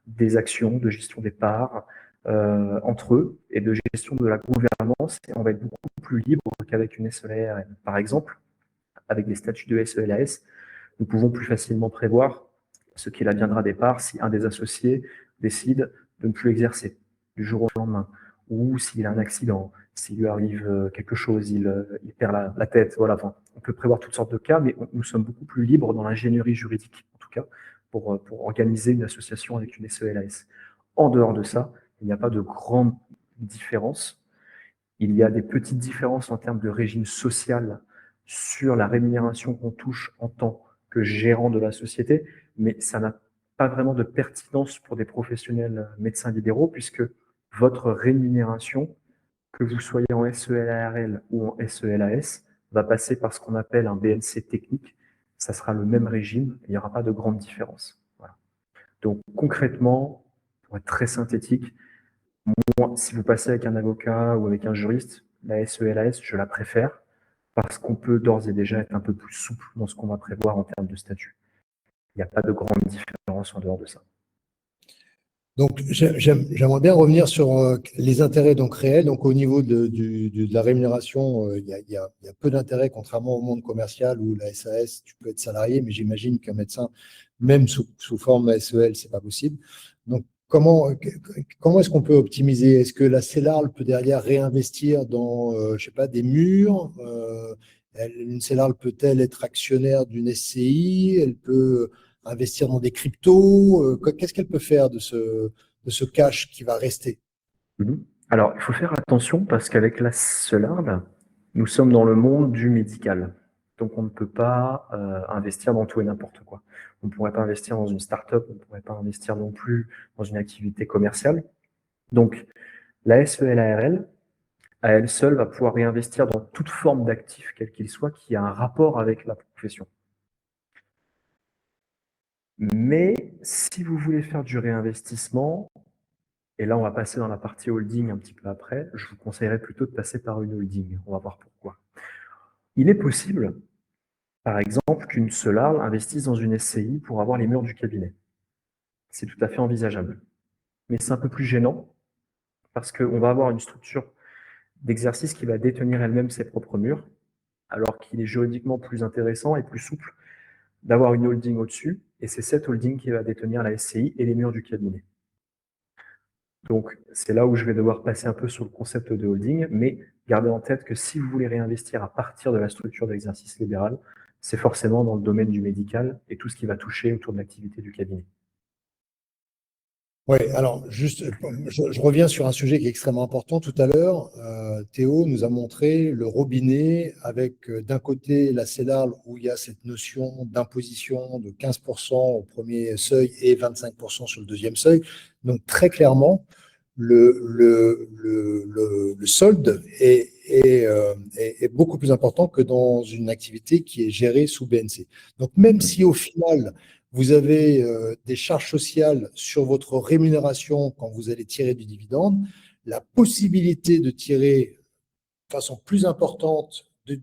des actions, de gestion des parts entre eux et de gestion de la gouvernance. Et on va être beaucoup plus libre qu'avec une SELARL. Par exemple, avec des statuts de SELAS, nous pouvons plus facilement prévoir ce qu'il adviendra des parts si un des associés décide de ne plus exercer du jour au lendemain, ou s'il a un accident, s'il lui arrive quelque chose, il perd la tête. Voilà. Enfin, on peut prévoir toutes sortes de cas, mais nous sommes beaucoup plus libres dans l'ingénierie juridique, en tout cas, pour organiser une association avec une SELAS. En dehors de ça, il n'y a pas de grande différence. Il y a des petites différences en termes de régime social sur la rémunération qu'on touche en tant que gérant de la société, mais ça n'a pas vraiment de pertinence pour des professionnels médecins libéraux, puisque votre rémunération, que vous soyez en SELARL ou en SELAS, va passer par ce qu'on appelle un BNC technique. Ça sera le même régime, il n'y aura pas de grande différence. Voilà. Donc concrètement, pour être très synthétique, moi, si vous passez avec un avocat ou avec un juriste, la SELAS, je la préfère parce qu'on peut d'ores et déjà être un peu plus souple dans ce qu'on va prévoir en termes de statut. Il n'y a pas de grande différence en dehors de ça. Donc, j'aimerais bien revenir sur les intérêts donc réels. Donc, au niveau de la rémunération, il y a peu d'intérêts, contrairement au monde commercial où la SAS, tu peux être salarié, mais j'imagine qu'un médecin, même sous forme SEL, c'est pas possible. Donc, comment est-ce qu'on peut optimiser? Est-ce que la CELARL peut derrière réinvestir dans, je sais pas, des murs? Une CELARL peut-elle être actionnaire d'une SCI? Elle peut investir dans des cryptos? Qu'est-ce qu'elle peut faire de de ce cash qui va rester? Alors, il faut faire attention parce qu'avec la Celard, nous sommes dans le monde du médical. Donc, on ne peut pas investir dans tout et n'importe quoi. On ne pourrait pas investir dans une start-up, on ne pourrait pas investir non plus dans une activité commerciale. Donc, la SELARL, à elle seule, va pouvoir réinvestir dans toute forme d'actif, quel qu'il soit, qui a un rapport avec la profession. Mais si vous voulez faire du réinvestissement, et là on va passer dans la partie holding un petit peu après, je vous conseillerais plutôt de passer par une holding. On va voir pourquoi. Il est possible, par exemple, qu'une Solar investisse dans une SCI pour avoir les murs du cabinet. C'est tout à fait envisageable. Mais c'est un peu plus gênant parce qu'on va avoir une structure d'exercice qui va détenir elle-même ses propres murs, alors qu'il est juridiquement plus intéressant et plus souple d'avoir une holding au-dessus, et c'est cette holding qui va détenir la SCI et les murs du cabinet. Donc, c'est là où je vais devoir passer un peu sur le concept de holding, mais gardez en tête que si vous voulez réinvestir à partir de la structure d'exercice libéral, c'est forcément dans le domaine du médical et tout ce qui va toucher autour de l'activité du cabinet. Oui, alors juste, je reviens sur un sujet qui est extrêmement important. Tout à l'heure, Théo nous a montré le robinet avec d'un côté la CELARL où il y a cette notion d'imposition de 15% au premier seuil et 25% sur le deuxième seuil. Donc très clairement, le solde est beaucoup plus important que dans une activité qui est gérée sous BNC. Donc même si au final, vous avez des charges sociales sur votre rémunération quand vous allez tirer du dividende, la possibilité de tirer de façon plus importante de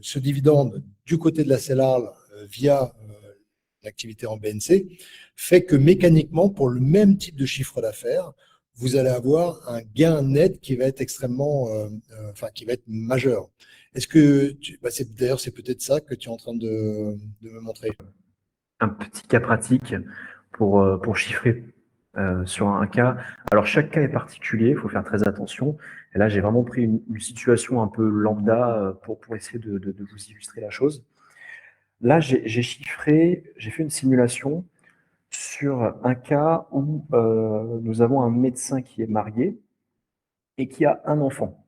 ce dividende du côté de la CELARL via l'activité en BNC fait que mécaniquement, pour le même type de chiffre d'affaires, vous allez avoir un gain net qui va être extrêmement, qui va être majeur. Est-ce que, d'ailleurs, c'est peut-être ça que tu es en train de me montrer? Un petit cas pratique pour chiffrer sur un cas. Alors, chaque cas est particulier, il faut faire très attention. Et là, j'ai vraiment pris une situation un peu lambda pour essayer de vous illustrer la chose. Là, j'ai chiffré, j'ai fait une simulation sur un cas où nous avons un médecin qui est marié et qui a un enfant.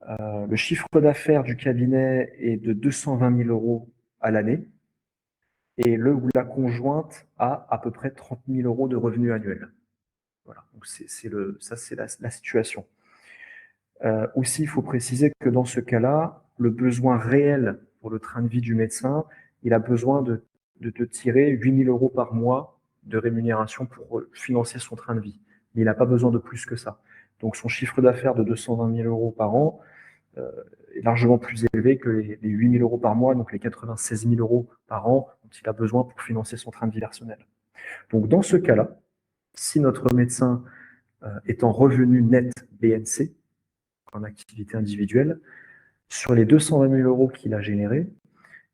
Le chiffre d'affaires du cabinet est de 220 000 € à l'année et le ou la conjointe a à peu près 30 000 € de revenus annuels. Voilà, donc ça c'est la situation. Aussi, il faut préciser que dans ce cas-là, le besoin réel pour le train de vie du médecin, il a besoin de tirer 8 000 € par mois de rémunération pour financer son train de vie. Mais il n'a pas besoin de plus que ça. Donc son chiffre d'affaires de 220 000 € par an est largement plus élevé que les 8 000 € par mois, donc les 96 000 € par an dont il a besoin pour financer son train de vie personnel. Donc dans ce cas-là, si notre médecin est en revenu net BNC, en activité individuelle, sur les 220 000 € qu'il a générés,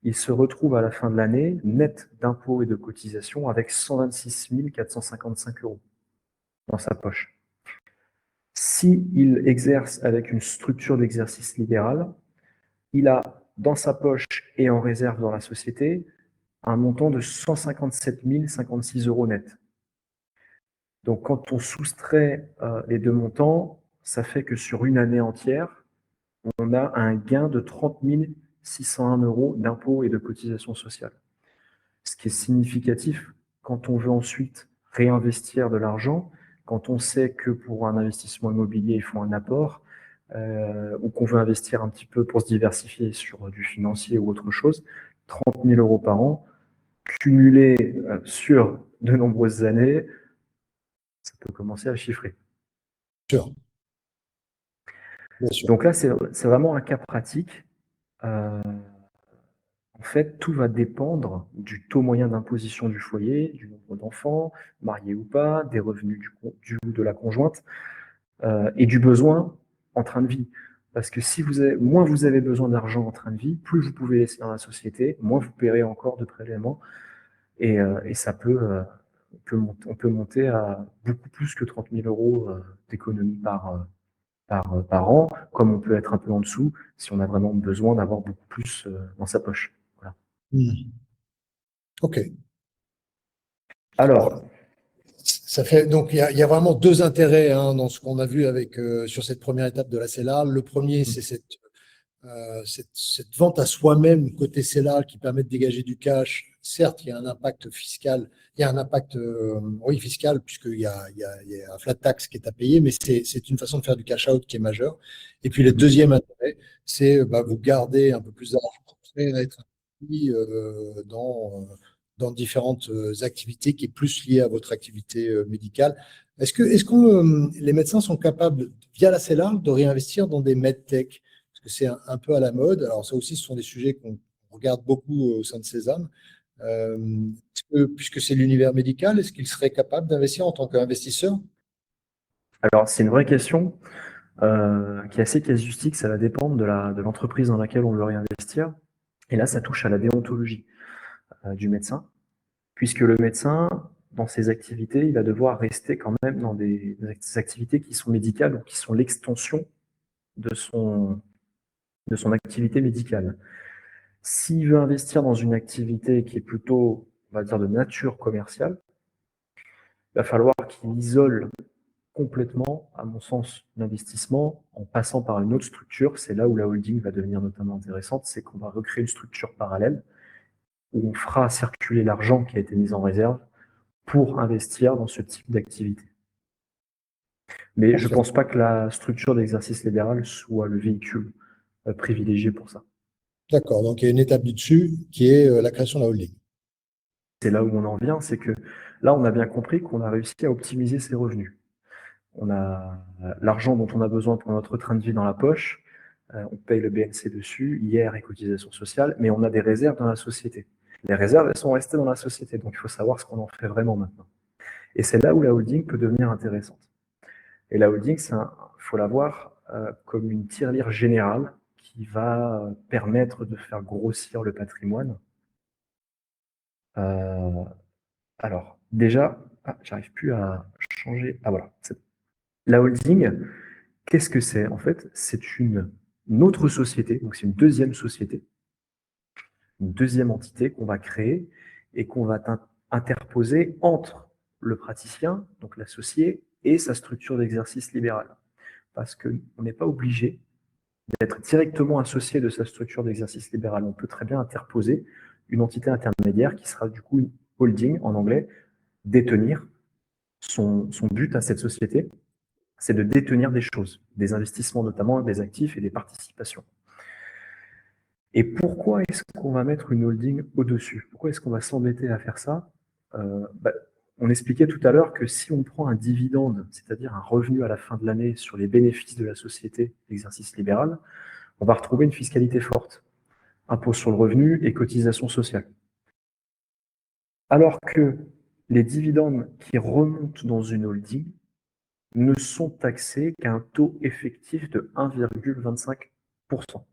il se retrouve à la fin de l'année net d'impôts et de cotisations avec 126 455 € dans sa poche. S'il exerce avec une structure d'exercice libéral, il a dans sa poche et en réserve dans la société un montant de 157 056 € net. Donc quand on soustrait les deux montants, ça fait que sur une année entière, on a un gain de 30 601 € d'impôts et de cotisations sociales. Ce qui est significatif quand on veut ensuite réinvestir de l'argent, quand on sait que pour un investissement immobilier, il faut un apport, ou qu'on veut investir un petit peu pour se diversifier sur du financier ou autre chose, 30 000 € par an, cumulé sur de nombreuses années, ça peut commencer à chiffrer. Sûr. Bien sûr. Donc là, c'est vraiment un cas pratique. En fait, tout va dépendre du taux moyen d'imposition du foyer, du nombre d'enfants, mariés ou pas, des revenus du ou de la conjointe, et du besoin en train de vie. Parce que si moins vous avez besoin d'argent en train de vie, plus vous pouvez laisser dans la société, moins vous paierez encore de prélèvements, et ça on peut monter à beaucoup plus que 30 000 € d'économie par an, comme on peut être un peu en dessous si on a vraiment besoin d'avoir beaucoup plus dans sa poche. Voilà. OK. Alors, Donc il y a vraiment deux intérêts hein, dans ce qu'on a vu sur cette première étape de la CELA. Le premier, c'est cette vente à soi-même côté CELA qui permet de dégager du cash. Certes, il y a un impact fiscal, il y a un impact oui, fiscal, puisqu'il y a un flat tax qui est à payer, mais c'est une façon de faire du cash out qui est majeure. Et puis le deuxième intérêt, c'est vous garder un peu plus d'argent pour être investi dans différentes activités qui est plus liée à votre activité médicale. Est-ce que les médecins sont capables, via la CELA, de réinvestir dans des medtech? Parce que c'est un peu à la mode. Alors ça aussi, ce sont des sujets qu'on regarde beaucoup au sein de Sésame. Puisque c'est l'univers médical, est-ce qu'ils seraient capables d'investir en tant qu'investisseurs? Alors, c'est une vraie question qui est assez casuistique. Ça va dépendre de l'entreprise dans laquelle on veut réinvestir. Et là, ça touche à la déontologie du médecin, puisque le médecin, dans ses activités, il va devoir rester quand même dans des activités qui sont médicales ou qui sont l'extension de son activité médicale. S'il veut investir dans une activité qui est plutôt, on va dire, de nature commerciale, il va falloir qu'il isole complètement, à mon sens, l'investissement en passant par une autre structure. C'est là où la holding va devenir notamment intéressante, c'est qu'on va recréer une structure parallèle où on fera circuler l'argent qui a été mis en réserve pour investir dans ce type d'activité. Mais je ne pense pas que la structure d'exercice libéral soit le véhicule privilégié pour ça. D'accord, donc il y a une étape du dessus qui est la création de la holding. C'est là où on en vient, c'est que là, on a bien compris qu'on a réussi à optimiser ses revenus. On a l'argent dont on a besoin pour notre train de vie dans la poche, on paye le BNC dessus, IR et cotisation sociale, mais on a des réserves dans la société. Les réserves, elles sont restées dans la société, donc il faut savoir ce qu'on en fait vraiment maintenant. Et c'est là où la holding peut devenir intéressante. Et la holding, il faut la voir comme une tirelire générale qui va permettre de faire grossir le patrimoine. Alors, déjà, j'arrive plus à changer. Ah voilà. La holding, qu'est-ce que c'est? En fait, c'est une autre société, donc c'est une deuxième société, une deuxième entité qu'on va créer et qu'on va interposer entre le praticien, donc l'associé, et sa structure d'exercice libéral. Parce qu'on n'est pas obligé d'être directement associé de sa structure d'exercice libéral. On peut très bien interposer une entité intermédiaire qui sera du coup une holding en anglais, détenir. Son but à cette société, c'est de détenir des choses, des investissements notamment, des actifs et des participations. Et pourquoi est-ce qu'on va mettre une holding au-dessus? Pourquoi est-ce qu'on va s'embêter à faire ça? On expliquait tout à l'heure que si on prend un dividende, c'est-à-dire un revenu à la fin de l'année sur les bénéfices de la société d'exercice libéral, on va retrouver une fiscalité forte, impôt sur le revenu et cotisation sociale. Alors que les dividendes qui remontent dans une holding ne sont taxés qu'à un taux effectif de 1,25%.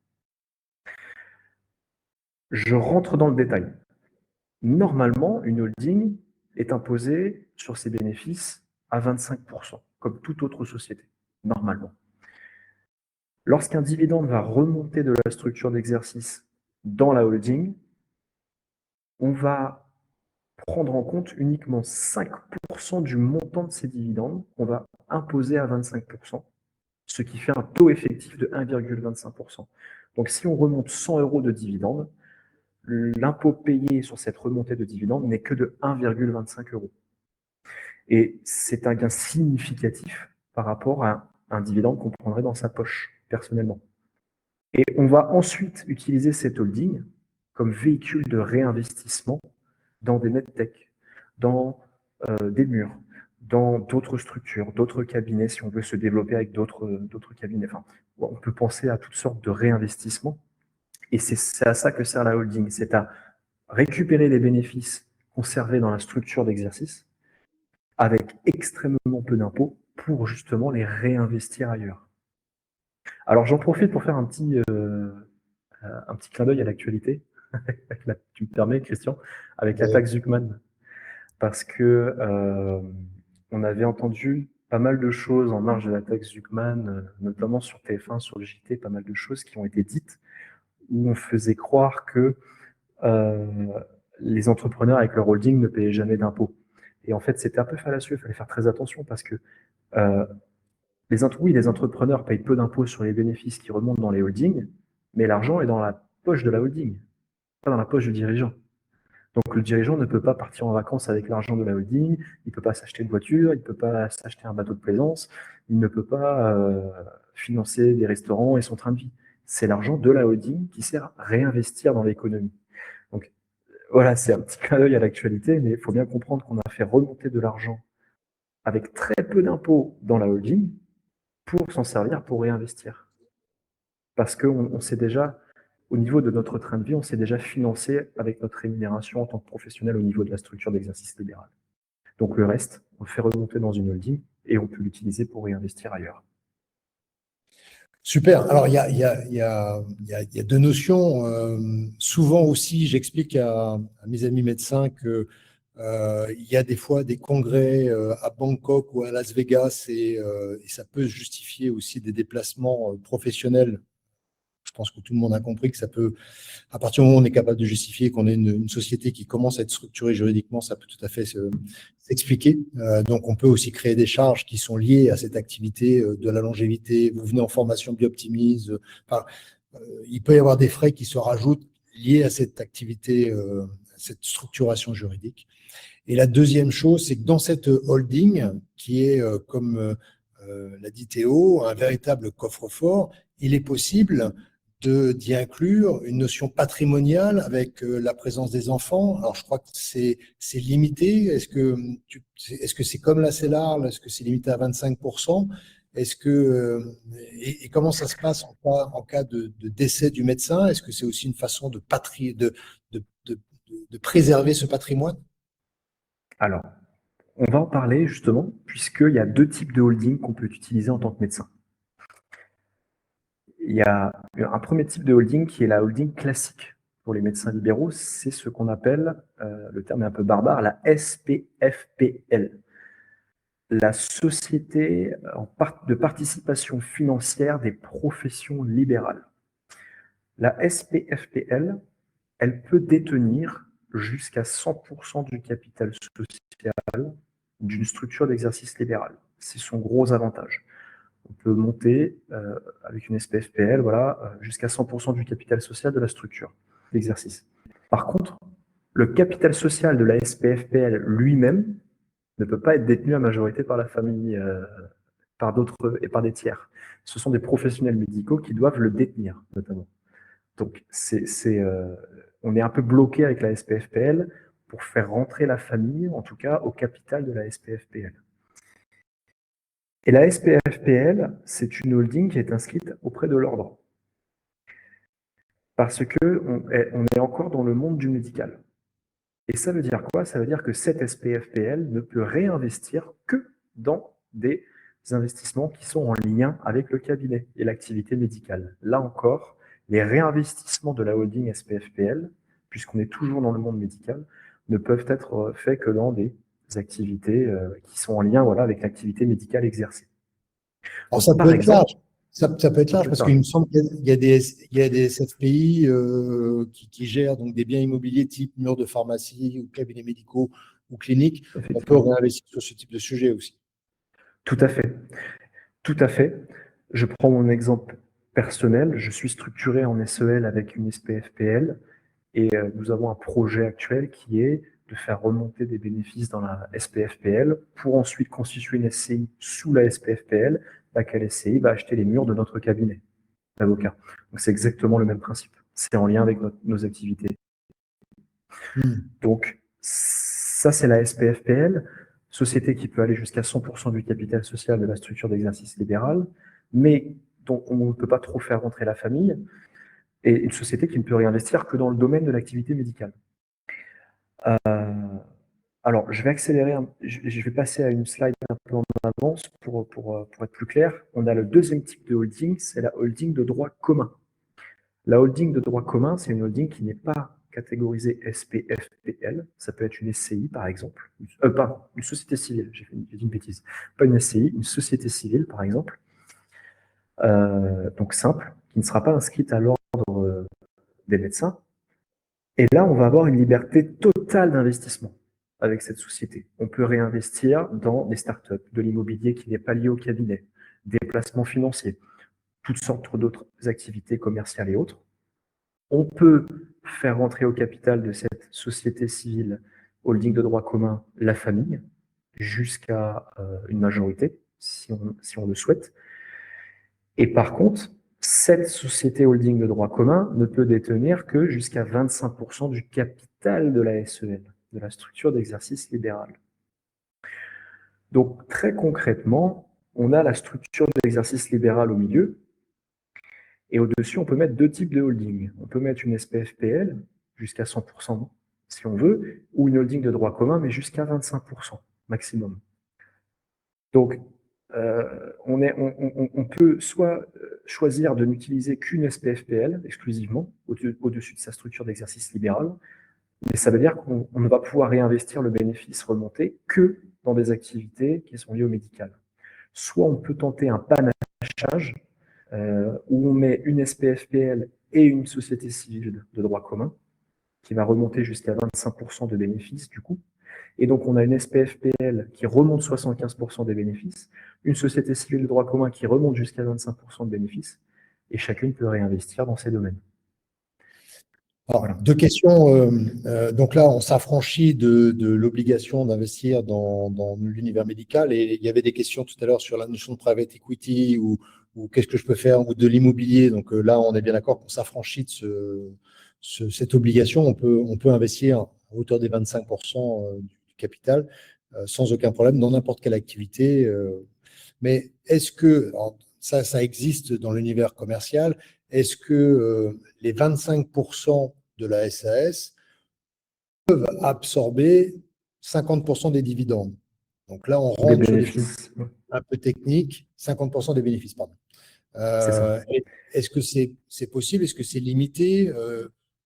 Je rentre dans le détail. Normalement, une holding est imposée sur ses bénéfices à 25%, comme toute autre société, normalement. Lorsqu'un dividende va remonter de la structure d'exercice dans la holding, on va prendre en compte uniquement 5% du montant de ces dividendes qu'on va imposer à 25%, ce qui fait un taux effectif de 1,25%. Donc si on remonte 100 € de dividendes, l'impôt payé sur cette remontée de dividendes n'est que de 1,25 €. Et c'est un gain significatif par rapport à un dividende qu'on prendrait dans sa poche, personnellement. Et on va ensuite utiliser cette holding comme véhicule de réinvestissement dans des medtech, dans des murs, dans d'autres structures, d'autres cabinets, si on veut se développer avec d'autres cabinets. Enfin, on peut penser à toutes sortes de réinvestissements. Et c'est à ça que sert la holding, c'est à récupérer les bénéfices conservés dans la structure d'exercice avec extrêmement peu d'impôts pour justement les réinvestir ailleurs. Alors j'en profite pour faire un petit clin d'œil à l'actualité, tu me permets Christian, avec la taxe Zuckman, parce que on avait entendu pas mal de choses en marge de la taxe Zuckman, notamment sur TF1, sur le JT, pas mal de choses qui ont été dites, où on faisait croire que les entrepreneurs avec leur holding ne payaient jamais d'impôts. Et en fait, c'était un peu fallacieux, il fallait faire très attention parce que oui, les entrepreneurs payent peu d'impôts sur les bénéfices qui remontent dans les holdings, mais l'argent est dans la poche de la holding, pas dans la poche du dirigeant. Donc le dirigeant ne peut pas partir en vacances avec l'argent de la holding, il ne peut pas s'acheter une voiture, il ne peut pas s'acheter un bateau de plaisance, il ne peut pas financer des restaurants et son train de vie. C'est l'argent de la holding qui sert à réinvestir dans l'économie. Donc voilà, c'est un petit clin d'œil à l'actualité, mais il faut bien comprendre qu'on a fait remonter de l'argent avec très peu d'impôts dans la holding pour s'en servir pour réinvestir. Parce qu'on sait déjà, au niveau de notre train de vie, on s'est déjà financé avec notre rémunération en tant que professionnel au niveau de la structure d'exercice libéral. Donc le reste, on le fait remonter dans une holding et on peut l'utiliser pour réinvestir ailleurs. Super. Alors, il y a deux notions. Souvent aussi, j'explique à mes amis médecins que il y a des fois des congrès à Bangkok ou à Las Vegas et ça peut justifier aussi des déplacements professionnels. Je pense que tout le monde a compris que ça peut, à partir du moment où on est capable de justifier qu'on est une société qui commence à être structurée juridiquement, ça peut tout à fait s'expliquer. Donc, on peut aussi créer des charges qui sont liées à cette activité de la longévité. Vous venez en formation Bioptimise. Enfin, il peut y avoir des frais qui se rajoutent liés à cette activité, cette structuration juridique. Et la deuxième chose, c'est que dans cette holding, qui est, comme l'a dit Théo, un véritable coffre-fort, il est possible d'y inclure une notion patrimoniale avec la présence des enfants. Alors, je crois que c'est limité. Est-ce que c'est comme la CELAR? Est-ce que c'est limité à 25%? Est-ce que, et comment ça se passe en cas de décès du médecin? Est-ce que c'est aussi une façon de préserver ce patrimoine? Alors, on va en parler justement, puisqu'il y a deux types de holding qu'on peut utiliser en tant que médecin. Il y a un premier type de holding qui est la holding classique. Pour les médecins libéraux, c'est ce qu'on appelle, le terme est un peu barbare, la SPFPL, la Société de participation financière des professions libérales. La SPFPL, elle peut détenir jusqu'à 100% du capital social d'une structure d'exercice libéral. C'est son gros avantage. On peut monter avec une SPFPL jusqu'à 100% du capital social de la structure d'exercice. Par contre, le capital social de la SPFPL lui-même ne peut pas être détenu à majorité par la famille, par d'autres et par des tiers. Ce sont des professionnels médicaux qui doivent le détenir, notamment. Donc, on est un peu bloqué avec la SPFPL pour faire rentrer la famille, en tout cas, au capital de la SPFPL. Et la SPFPL, c'est une holding qui est inscrite auprès de l'ordre. Parce qu'on est encore dans le monde du médical. Et ça veut dire quoi? Ça veut dire que cette SPFPL ne peut réinvestir que dans des investissements qui sont en lien avec le cabinet et l'activité médicale. Là encore, les réinvestissements de la holding SPFPL, puisqu'on est toujours dans le monde médical, ne peuvent être faits que dans des activités qui sont en lien avec l'activité médicale exercée. Alors, ça par peut être exemple, large. Ça peut être large parce qu'il me semble qu'il y a des SFPI qui gèrent donc des biens immobiliers type murs de pharmacie ou cabinets médicaux ou cliniques. On peut réinvestir sur ce type de sujet aussi. Tout à fait. Tout à fait. Je prends mon exemple personnel. Je suis structuré en SEL avec une SPFPL et nous avons un projet actuel qui est de faire remonter des bénéfices dans la SPFPL pour ensuite constituer une SCI sous la SPFPL, laquelle SCI va acheter les murs de notre cabinet d'avocat. Donc c'est exactement le même principe. C'est en lien avec nos activités. Donc ça, c'est la SPFPL, société qui peut aller jusqu'à 100% du capital social de la structure d'exercice libéral, mais dont on ne peut pas trop faire rentrer la famille, et une société qui ne peut réinvestir que dans le domaine de l'activité médicale. Alors, je vais accélérer, je vais passer à une slide un peu en avance pour être plus clair. On a le deuxième type de holding, c'est la holding de droit commun. La holding de droit commun, c'est une holding qui n'est pas catégorisée SPFPL. Ça peut être une SCI, par exemple. Pardon, une société civile, j'ai dit une bêtise. Pas une SCI, une société civile, par exemple. Donc simple, qui ne sera pas inscrite à l'ordre des médecins. Et là, on va avoir une liberté totale d'investissement. avec cette société. On peut réinvestir dans des startups, de l'immobilier qui n'est pas lié au cabinet, des placements financiers, toutes sortes d'autres activités commerciales et autres. On peut faire rentrer au capital de cette société civile holding de droit commun la famille jusqu'à une majorité, si on le souhaite. Et par contre, cette société holding de droit commun ne peut détenir que jusqu'à 25% du capital de la SEL, de la structure d'exercice libéral. Donc très concrètement, on a la structure d'exercice libéral au milieu, et au-dessus, on peut mettre deux types de holding. On peut mettre une SPFPL, jusqu'à 100% si on veut, ou une holding de droit commun, mais jusqu'à 25% maximum. Donc, on peut soit choisir de n'utiliser qu'une SPFPL exclusivement, au-dessus de sa structure d'exercice libéral, mais ça veut dire qu'on ne va pouvoir réinvestir le bénéfice remonté que dans des activités qui sont liées au médical. Soit on peut tenter un panachage, où on met une SPFPL et une société civile de droit commun, qui va remonter jusqu'à 25% de bénéfices du coup. Et donc on a une SPFPL qui remonte 75% des bénéfices, une société civile de droit commun qui remonte jusqu'à 25% de bénéfices, et chacune peut réinvestir dans ces domaines. Alors, deux questions. Donc là, on s'affranchit de l'obligation d'investir dans l'univers médical. Et il y avait des questions tout à l'heure sur la notion de private equity ou qu'est-ce que je peux faire, ou de l'immobilier. Donc là, on est bien d'accord qu'on s'affranchit de cette obligation. On peut investir à hauteur des 25% du capital sans aucun problème dans n'importe quelle activité. Mais est-ce que, alors, ça existe dans l'univers commercial, est-ce que les 25% de la SAS peuvent absorber 50% des dividendes? Donc là, on rentre sur des choses un peu techniques, 50% des bénéfices, pardon. Est-ce que c'est possible? Est-ce que c'est limité?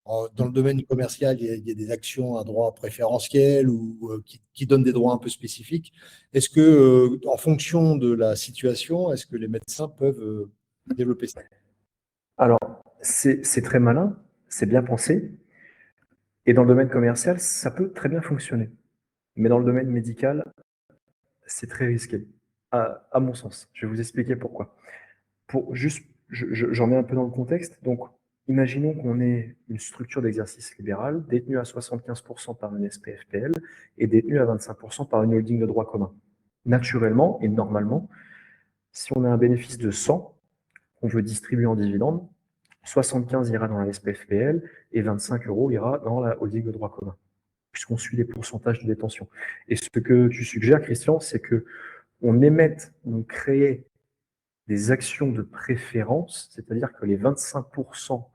Dans le domaine commercial, il y a des actions à droit préférentiel ou qui donnent des droits un peu spécifiques. Est-ce que, en fonction de la situation, est-ce que les médecins peuvent développer ça? Alors, c'est très malin, c'est bien pensé. Et dans le domaine commercial, ça peut très bien fonctionner. Mais dans le domaine médical, c'est très risqué, à mon sens. Je vais vous expliquer pourquoi. J'en mets un peu dans le contexte. Donc, imaginons qu'on ait une structure d'exercice libéral détenue à 75% par une SPFPL et détenue à 25% par une holding de droit commun. Naturellement et normalement, si on a un bénéfice de 100 qu'on veut distribuer en dividendes, 75 ira dans la SPFPL et 25 € ira dans la holding de droit commun, puisqu'on suit les pourcentages de détention. Et ce que tu suggères, Christian, c'est on crée des actions de préférence, c'est-à-dire que les 25%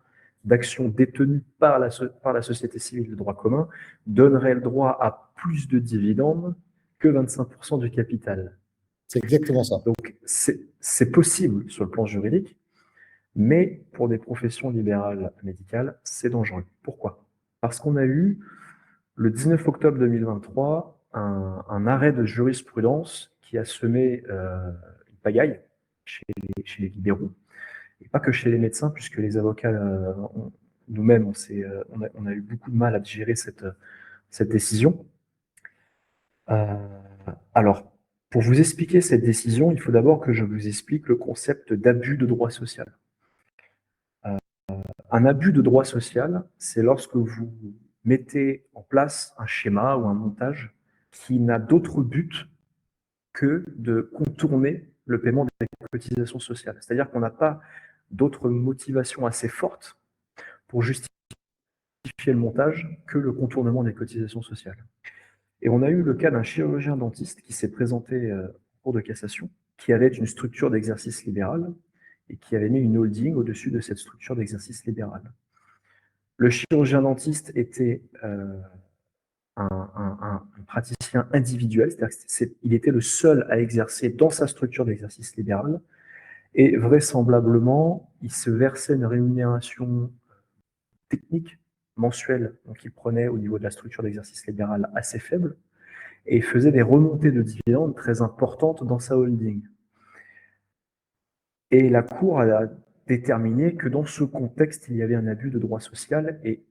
d'actions détenues par la société civile de droit commun donneraient le droit à plus de dividendes que 25% du capital. C'est exactement ça. Donc, c'est possible sur le plan juridique, mais pour des professions libérales médicales, c'est dangereux. Pourquoi? Parce qu'on a eu, le 19 octobre 2023, un arrêt de jurisprudence qui a semé une pagaille chez les libéraux, et pas que chez les médecins, puisque les avocats, nous-mêmes, on a eu beaucoup de mal à digérer cette décision. Alors, pour vous expliquer cette décision, il faut d'abord que je vous explique le concept d'abus de droit social. Un abus de droit social, c'est lorsque vous mettez en place un schéma ou un montage qui n'a d'autre but que de contourner le paiement des cotisations sociales. C'est-à-dire qu'on n'a pas d'autre motivation assez forte pour justifier le montage que le contournement des cotisations sociales. Et on a eu le cas d'un chirurgien dentiste qui s'est présenté en cour de cassation, qui avait une structure d'exercice libéral et qui avait mis une holding au-dessus de cette structure d'exercice libéral. Le chirurgien dentiste était un praticien individuel, c'est-à-dire qu'il était le seul à exercer dans sa structure d'exercice libéral, et vraisemblablement, il se versait une rémunération technique mensuelle qu'il prenait au niveau de la structure d'exercice libéral assez faible, et il faisait des remontées de dividendes très importantes dans sa holding. Et la Cour a déterminé que dans ce contexte, il y avait un abus de droit social, et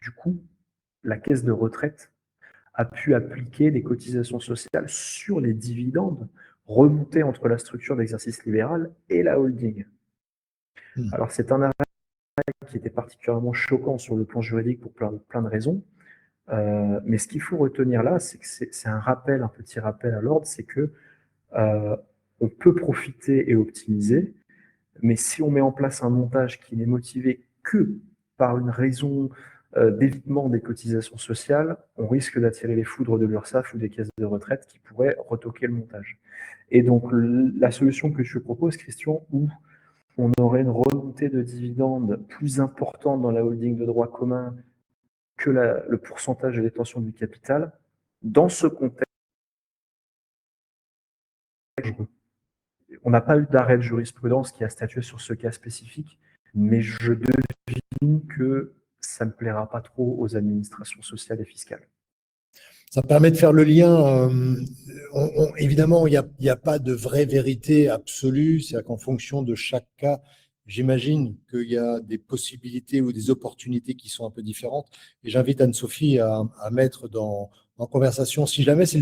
du coup, la caisse de retraite a pu appliquer des cotisations sociales sur les dividendes remontés entre la structure d'exercice libéral et la holding. Alors, c'est un arrêt qui était particulièrement choquant sur le plan juridique pour plein de raisons. Mais ce qu'il faut retenir là, c'est que c'est un rappel, un petit rappel à l'ordre, c'est que on peut profiter et optimiser, mais si on met en place un montage qui n'est motivé que par une raison d'évitement des cotisations sociales, on risque d'attirer les foudres de l'URSSAF ou des caisses de retraite qui pourraient retoquer le montage. Et donc, la solution que je propose, Christian, où on aurait une remontée de dividendes plus importante dans la holding de droit commun que le pourcentage de détention du capital, dans ce contexte, on n'a pas eu d'arrêt de jurisprudence qui a statué sur ce cas spécifique, mais je devine que ça ne plaira pas trop aux administrations sociales et fiscales. Ça permet de faire le lien. Évidemment, il n'y a pas de vraie vérité absolue. C'est-à-dire qu'en fonction de chaque cas, j'imagine qu'il y a des possibilités ou des opportunités qui sont un peu différentes. Et j'invite Anne-Sophie à mettre en conversation. Si jamais c'est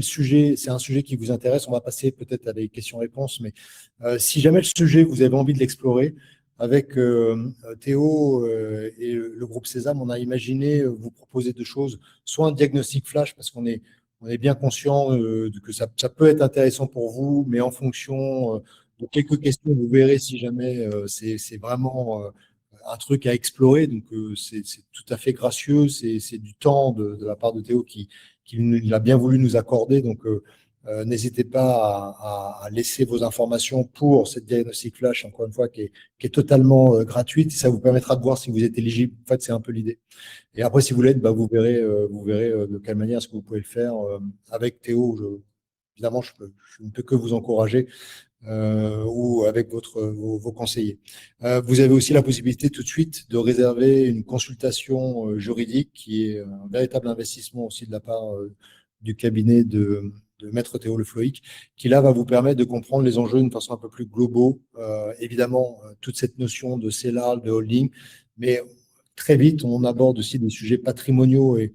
un sujet qui vous intéresse, on va passer peut-être à des questions-réponses. Mais si jamais le sujet, vous avez envie de l'explorer, avec Théo et le groupe Sésame, on a imaginé vous proposer deux choses. Soit un diagnostic flash, parce qu'on est bien conscient que ça peut être intéressant pour vous, mais en fonction de quelques questions, vous verrez si jamais c'est vraiment un truc à explorer. Donc, c'est tout à fait gracieux. C'est du temps de la part de Théo qu'il a bien voulu nous accorder. Donc, n'hésitez pas à laisser vos informations pour cette diagnostic flash, encore une fois, qui est totalement gratuite. Ça vous permettra de voir si vous êtes éligible. En fait, c'est un peu l'idée. Et après, si vous l'êtes, vous verrez de quelle manière est-ce que vous pouvez le faire avec Théo. Évidemment, je ne peux que vous encourager ou avec vos conseillers. Vous avez aussi la possibilité tout de suite de réserver une consultation juridique qui est un véritable investissement aussi de la part du cabinet de Maître Théo Le Floïc, qui là va vous permettre de comprendre les enjeux d'une façon un peu plus globaux. Évidemment, toute cette notion de CELAR, de holding, mais très vite, on aborde aussi des sujets patrimoniaux et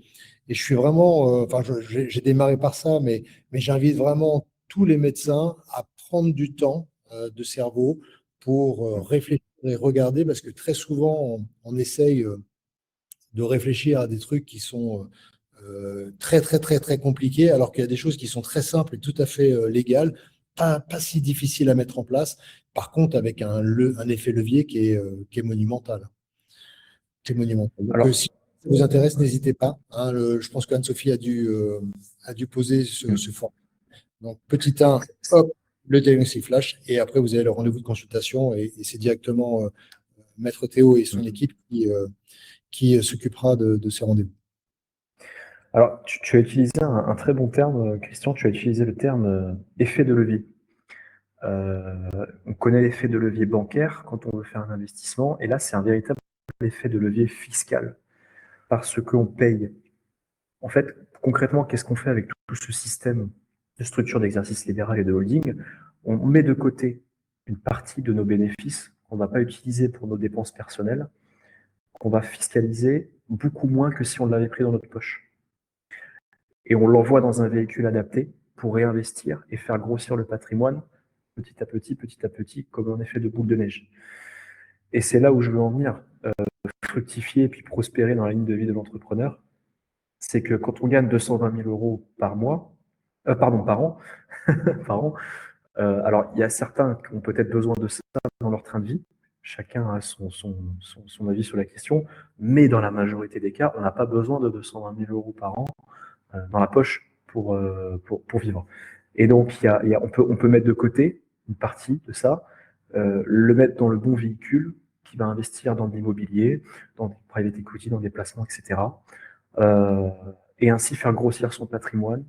je suis vraiment, j'ai démarré par ça, mais j'invite vraiment tous les médecins à prendre du temps de cerveau pour réfléchir et regarder, parce que très souvent, on essaye de réfléchir à des trucs qui sont très, très, très, très compliqués, alors qu'il y a des choses qui sont très simples et tout à fait légales, pas si difficiles à mettre en place, par contre, avec un effet levier qui est monumental. C'est monumental. Donc, si ça vous intéresse, n'hésitez pas. Je pense qu'Anne-Sophie a dû poser ce format. Donc, petit 1, hop, le diagnostic flash, et après, vous avez le rendez-vous de consultation, et c'est directement Maître Théo et son équipe qui s'occupera de ces rendez-vous. Alors, tu as utilisé un très bon terme, Christian, tu as utilisé le terme effet de levier. On connaît l'effet de levier bancaire quand on veut faire un investissement, et là, c'est un véritable effet de levier fiscal, parce qu'on paye. En fait, concrètement, qu'est-ce qu'on fait avec tout ce système de structure d'exercice libéral et de holding? On met de côté une partie de nos bénéfices qu'on ne va pas utiliser pour nos dépenses personnelles, qu'on va fiscaliser beaucoup moins que si on l'avait pris dans notre poche. Et on l'envoie dans un véhicule adapté pour réinvestir et faire grossir le patrimoine petit à petit, comme un effet de boule de neige. Et c'est là où je veux en venir, fructifier et puis prospérer dans la ligne de vie de l'entrepreneur. C'est que quand on gagne 220 000 euros par an, par an, alors il y a certains qui ont peut-être besoin de ça dans leur train de vie, chacun a son avis sur la question, mais dans la majorité des cas, on n'a pas besoin de 220 000 euros par an dans la poche pour vivre. Et donc, on peut mettre de côté une partie de ça, le mettre dans le bon véhicule qui va investir dans de l'immobilier, dans des private equity, dans des placements, etc. Et ainsi faire grossir son patrimoine.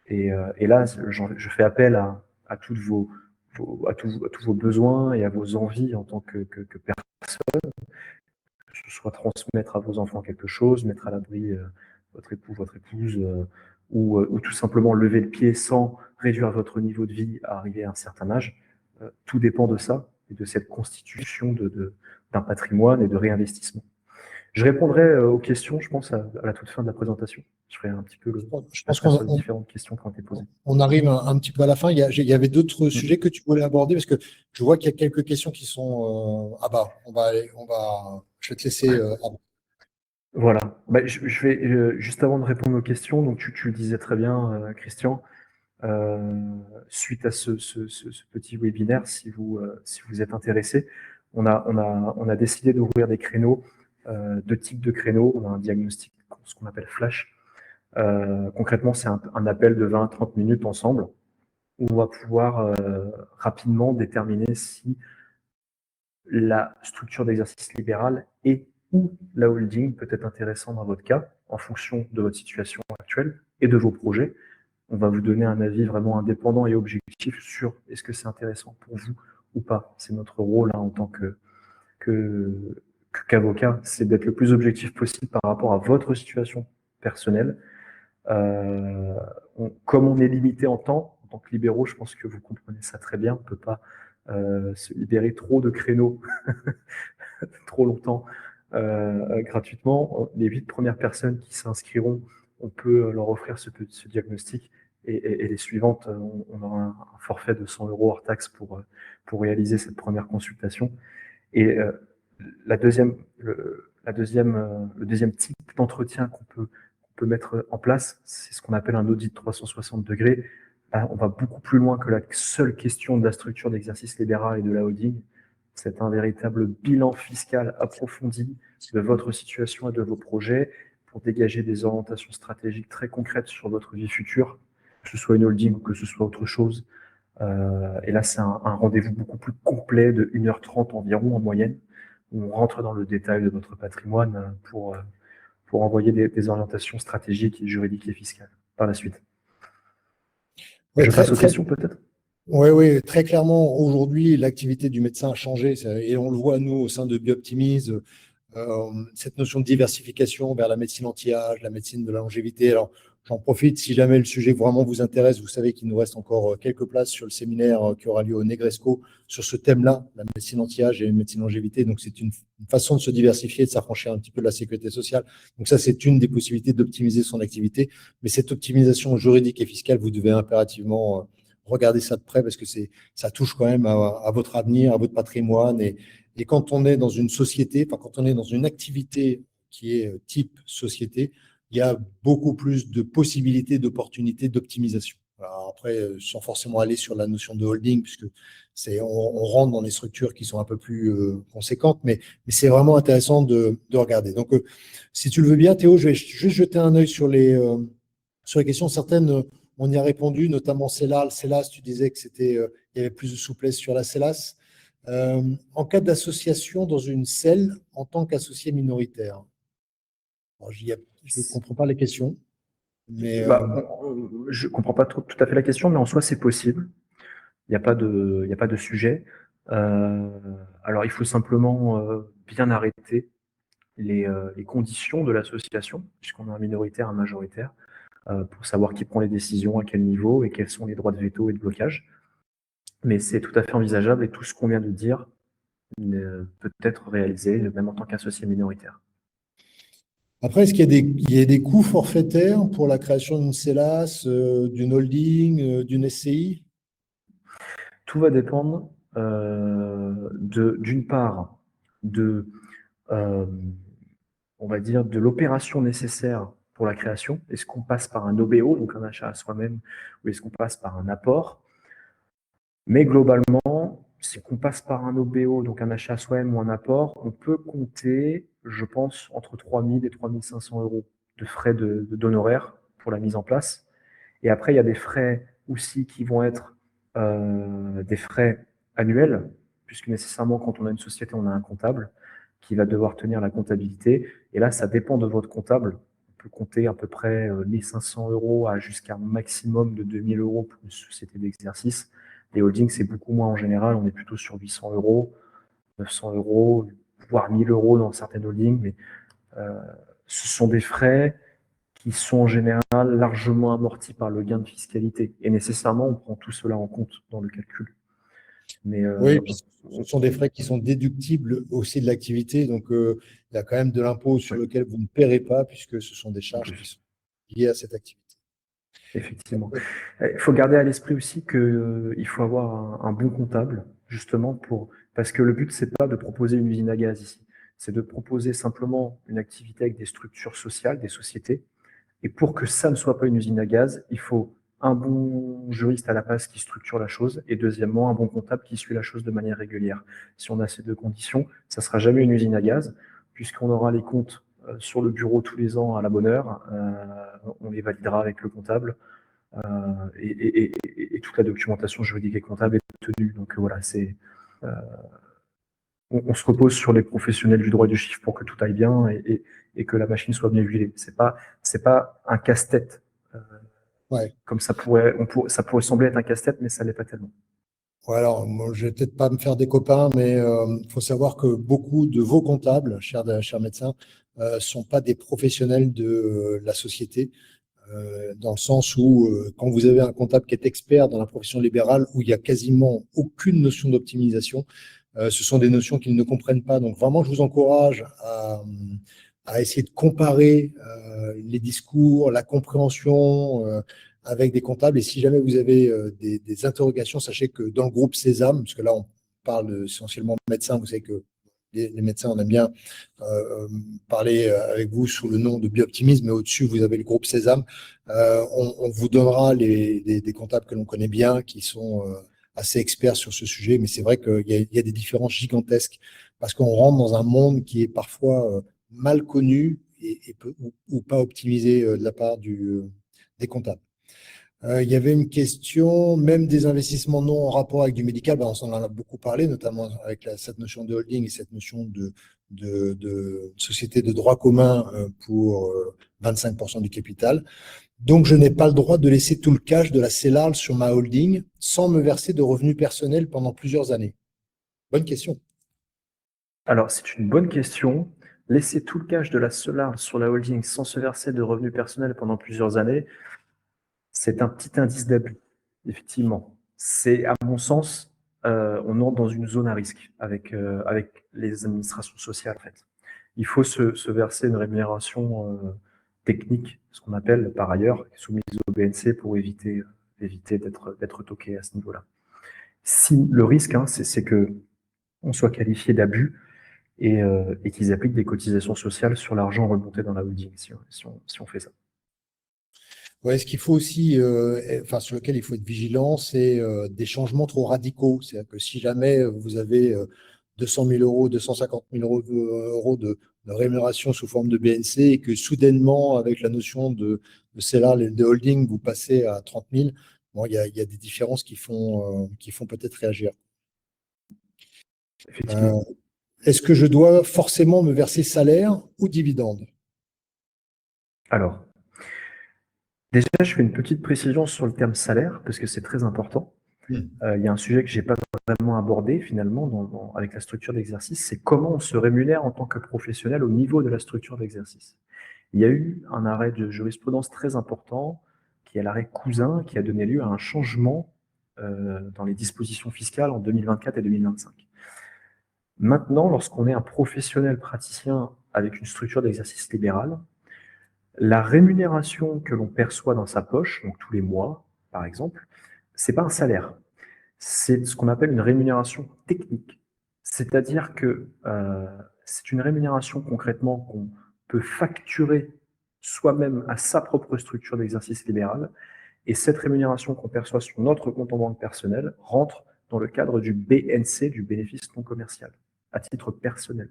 Et là, je fais appel à tous vos besoins et à vos envies en tant que personne, que ce soit transmettre à vos enfants quelque chose, mettre à l'abri votre époux, votre épouse, ou tout simplement lever le pied sans réduire votre niveau de vie à arriver à un certain âge. Tout dépend de ça et de cette constitution d'un patrimoine et de réinvestissement. Je répondrai aux questions, je pense, à la toute fin de la présentation. je ferai un petit peu Je pense sur les différentes questions qui ont été posées. on arrive un petit peu à la fin. Il y avait d'autres sujets que tu voulais aborder parce que je vois qu'il y a quelques questions qui sont. Je vais te laisser. Voilà. Je vais juste avant de répondre aux questions, donc tu le disais très bien, Christian, suite à ce petit webinaire, si vous êtes intéressé, on a décidé d'ouvrir des créneaux, deux types de créneaux. On a un diagnostic, ce qu'on appelle flash. Concrètement, c'est un appel de 20 à 30 minutes ensemble où on va pouvoir rapidement déterminer si la structure d'exercice libéral et ou la holding peut être intéressant dans votre cas en fonction de votre situation actuelle et de vos projets. On va vous donner un avis vraiment indépendant et objectif sur est-ce que c'est intéressant pour vous ou pas. C'est notre rôle en tant qu'avocat, c'est d'être le plus objectif possible par rapport à votre situation personnelle. Comme on est limité en temps, en tant que libéraux, je pense que vous comprenez ça très bien, on ne peut pas se libérer trop de créneaux trop longtemps gratuitement. Les 8 premières personnes qui s'inscriront, on peut leur offrir ce diagnostic et les suivantes, on aura un forfait de 100 € hors taxe pour réaliser cette première consultation. Et le deuxième type d'entretien qu'on peut mettre en place, c'est ce qu'on appelle un audit 360 degrés. Là, on va beaucoup plus loin que la seule question de la structure d'exercice libéral et de la holding. C'est un véritable bilan fiscal approfondi de votre situation et de vos projets pour dégager des orientations stratégiques très concrètes sur votre vie future, que ce soit une holding ou que ce soit autre chose. Et là, c'est un rendez-vous beaucoup plus complet de 1h30 environ en moyenne, où on rentre dans le détail de votre patrimoine pour envoyer des orientations stratégiques, juridiques et fiscales par la suite. Ouais, je passe aux questions peut-être. Oui, très clairement, aujourd'hui, l'activité du médecin a changé et on le voit, nous, au sein de Bioptimise, cette notion de diversification vers la médecine anti-âge, la médecine de la longévité. Alors, j'en profite, si jamais le sujet vraiment vous intéresse, vous savez qu'il nous reste encore quelques places sur le séminaire qui aura lieu au Negresco sur ce thème-là, la médecine anti-âge et la médecine longévité. Donc, c'est une façon de se diversifier, de s'affranchir un petit peu de la sécurité sociale. Donc, ça, c'est une des possibilités d'optimiser son activité. Mais cette optimisation juridique et fiscale, vous devez impérativement regarder ça de près parce que ça touche quand même à votre avenir, à votre patrimoine. Et quand on est dans une société, enfin, quand on est dans une activité qui est type société, il y a beaucoup plus de possibilités, d'opportunités, d'optimisation. Alors après, sans forcément aller sur la notion de holding, puisque on rentre dans des structures qui sont un peu plus conséquentes, mais c'est vraiment intéressant de regarder. Donc, si tu le veux bien, Théo, je vais juste jeter un œil sur les questions. Certaines, on y a répondu, notamment CELAS, tu disais que il y avait plus de souplesse sur la CELAS. En cas d'association dans une SEL en tant qu'associé minoritaire. Bon, je ne comprends pas les questions. Mais je ne comprends pas tout à fait la question, mais en soi, c'est possible. Il n'y a pas de sujet. Alors, il faut simplement bien arrêter les conditions de l'association, puisqu'on a un minoritaire, un majoritaire, pour savoir qui prend les décisions, à quel niveau et quels sont les droits de veto et de blocage. Mais c'est tout à fait envisageable et tout ce qu'on vient de dire peut être réalisé, même en tant qu'associé minoritaire. Après, est-ce qu'il y a des coûts forfaitaires pour la création d'une CELAS, d'une holding, d'une SCI? Tout va dépendre d'une part on va dire, de l'opération nécessaire pour la création. Est-ce qu'on passe par un OBO, donc un achat à soi-même, ou est-ce qu'on passe par un apport? Mais globalement, si on passe par un OBO, donc un achat à soi-même ou un apport, on peut compter, je pense, entre 3 000 et 3 500 € de frais d'honoraires pour la mise en place. Et après, il y a des frais aussi qui vont être des frais annuels, puisque nécessairement, quand on a une société, on a un comptable qui va devoir tenir la comptabilité. Et là, ça dépend de votre comptable. On peut compter à peu près 1 500 € à jusqu'à un maximum de 2 000 € pour une société d'exercice. Les holdings, c'est beaucoup moins en général. On est plutôt sur 800 €, 900 €, voire 1 000 € dans certaines holdings. Mais ce sont des frais qui sont en général largement amortis par le gain de fiscalité. Et nécessairement, on prend tout cela en compte dans le calcul. Mais, oui, ce sont des frais qui sont déductibles aussi de l'activité. Donc, il y a quand même de l'impôt sur lequel vous ne paierez pas, puisque ce sont des charges liées à cette activité. Effectivement. Il faut garder à l'esprit aussi qu'il faut avoir un bon comptable, justement, parce que le but, c'est pas de proposer une usine à gaz ici. C'est de proposer simplement une activité avec des structures sociales, des sociétés. Et pour que ça ne soit pas une usine à gaz, il faut un bon juriste à la base qui structure la chose et deuxièmement, un bon comptable qui suit la chose de manière régulière. Si on a ces deux conditions, ça ne sera jamais une usine à gaz puisqu'on aura les comptes sur le bureau tous les ans à la bonne heure. On les validera avec le comptable et toute la documentation juridique et comptable est tenue. Donc voilà, on se repose sur les professionnels du droit et du chiffre pour que tout aille bien et que la machine soit bien huilée. C'est pas un casse-tête. Ouais. Comme ça pourrait sembler être un casse-tête, mais ça l'est pas tellement. Ouais, alors, moi, je vais peut-être pas me faire des copains, mais il faut savoir que beaucoup de vos comptables, chers médecins, sont pas des professionnels de la société, dans le sens où quand vous avez un comptable qui est expert dans la profession libérale, où il y a quasiment aucune notion d'optimisation, ce sont des notions qu'ils ne comprennent pas. Donc vraiment, je vous encourage à essayer de comparer les discours, la compréhension avec des comptables. Et si jamais vous avez des interrogations, sachez que dans le groupe Sésame, parce que là, on parle essentiellement de médecins, vous savez que les médecins, on aime bien parler avec vous sous le nom de Bioptimisme, mais au-dessus, vous avez le groupe Sésame. On vous donnera des comptables que l'on connaît bien, qui sont assez experts sur ce sujet, mais c'est vrai qu'il y a des différences gigantesques parce qu'on rentre dans un monde qui est parfois mal connu ou pas optimisé de la part des comptables. Il y avait une question, même des investissements non en rapport avec du médical, ben on en a beaucoup parlé, notamment avec cette notion de holding et cette notion de société de droit commun pour 25% du capital. Donc, je n'ai pas le droit de laisser tout le cash de la CELARL sur ma holding sans me verser de revenus personnels pendant plusieurs années. Bonne question. Alors, c'est une bonne question. Laisser tout le cash de la Solar sur la holding sans se verser de revenus personnels pendant plusieurs années, c'est un petit indice d'abus, effectivement. C'est, à mon sens, on entre dans une zone à risque avec les administrations sociales, en fait. Il faut se verser une rémunération technique, ce qu'on appelle par ailleurs, soumise au BNC pour éviter d'être toqué à ce niveau-là. Si le risque, hein, c'est que on soit qualifié d'abus et qu'ils appliquent des cotisations sociales sur l'argent remonté dans la holding, si on fait ça. Ouais, ce qu'il faut aussi, enfin, sur lequel il faut être vigilant, c'est des changements trop radicaux. C'est-à-dire que si jamais vous avez 200 000 euros, 250 000 euros de rémunération sous forme de BNC et que soudainement, avec la notion de CELAR et de holding, vous passez à 30 000, bon, il y a des différences qui font peut-être réagir. Effectivement. Est-ce que je dois forcément me verser salaire ou dividende? Alors, déjà, je fais une petite précision sur le terme salaire, parce que c'est très important. Il y a un sujet que je n'ai pas vraiment abordé, finalement, avec la structure d'exercice, c'est comment on se rémunère en tant que professionnel au niveau de la structure d'exercice. Il y a eu un arrêt de jurisprudence très important, qui est l'arrêt Cousin, qui a donné lieu à un changement dans les dispositions fiscales en 2024 et 2025. Maintenant, lorsqu'on est un professionnel praticien avec une structure d'exercice libéral, la rémunération que l'on perçoit dans sa poche, donc tous les mois, par exemple, c'est pas un salaire. C'est ce qu'on appelle une rémunération technique. C'est-à-dire que c'est une rémunération concrètement qu'on peut facturer soi-même à sa propre structure d'exercice libéral. Et cette rémunération qu'on perçoit sur notre compte en banque personnel rentre dans le cadre du BNC, du bénéfice non commercial, à titre personnel.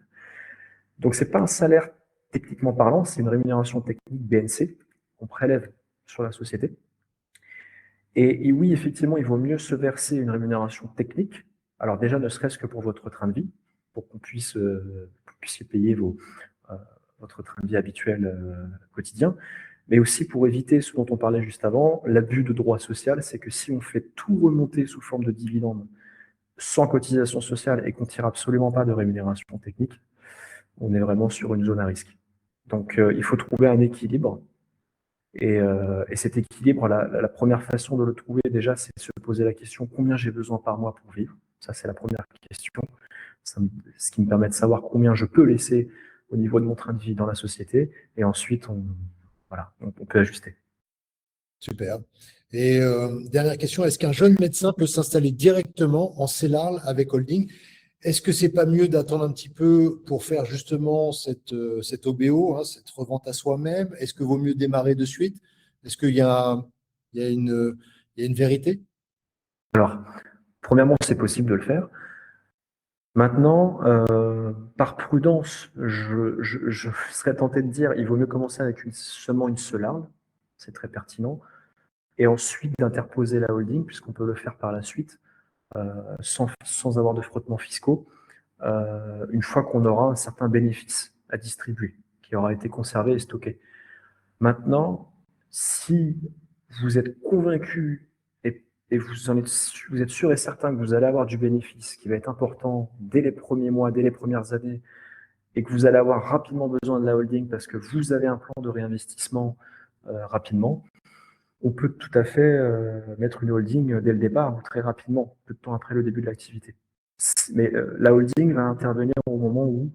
Donc, ce n'est pas un salaire techniquement parlant, c'est une rémunération technique BNC qu'on prélève sur la société. Et oui, effectivement, il vaut mieux se verser une rémunération technique. Alors déjà, ne serait-ce que pour votre train de vie, pour qu'on puissiez payer votre train de vie habituel quotidien, mais aussi pour éviter ce dont on parlait juste avant, l'abus de droit social, c'est que si on fait tout remonter sous forme de dividendes sans cotisation sociale et qu'on ne tire absolument pas de rémunération technique, on est vraiment sur une zone à risque. Donc, il faut trouver un équilibre. Et cet équilibre, la première façon de le trouver, déjà, c'est de se poser la question combien j'ai besoin par mois pour vivre. Ça, c'est la première question. Ce qui me permet de savoir combien je peux laisser au niveau de mon train de vie dans la société. Et ensuite, Voilà, on peut ajuster. Super. Et dernière question, est-ce qu'un jeune médecin peut s'installer directement en CELARL avec Holding? Est-ce que c'est pas mieux d'attendre un petit peu pour faire justement cette OBO, hein, cette revente à soi-même? Est-ce que vaut mieux démarrer de suite? Est-ce qu'il y a, il y a une vérité? Alors, premièrement, c'est possible de le faire. Maintenant, par prudence, je serais tenté de dire il vaut mieux commencer avec seulement une seule arme, c'est très pertinent, et ensuite d'interposer la holding, puisqu'on peut le faire par la suite, sans avoir de frottements fiscaux, une fois qu'on aura un certain bénéfice à distribuer, qui aura été conservé et stocké. Maintenant, si vous êtes convaincu et vous êtes sûr et certain que vous allez avoir du bénéfice qui va être important dès les premiers mois, dès les premières années, et que vous allez avoir rapidement besoin de la holding parce que vous avez un plan de réinvestissement rapidement, on peut tout à fait mettre une holding dès le départ ou très rapidement, peu de temps après le début de l'activité. Mais la holding va intervenir au moment où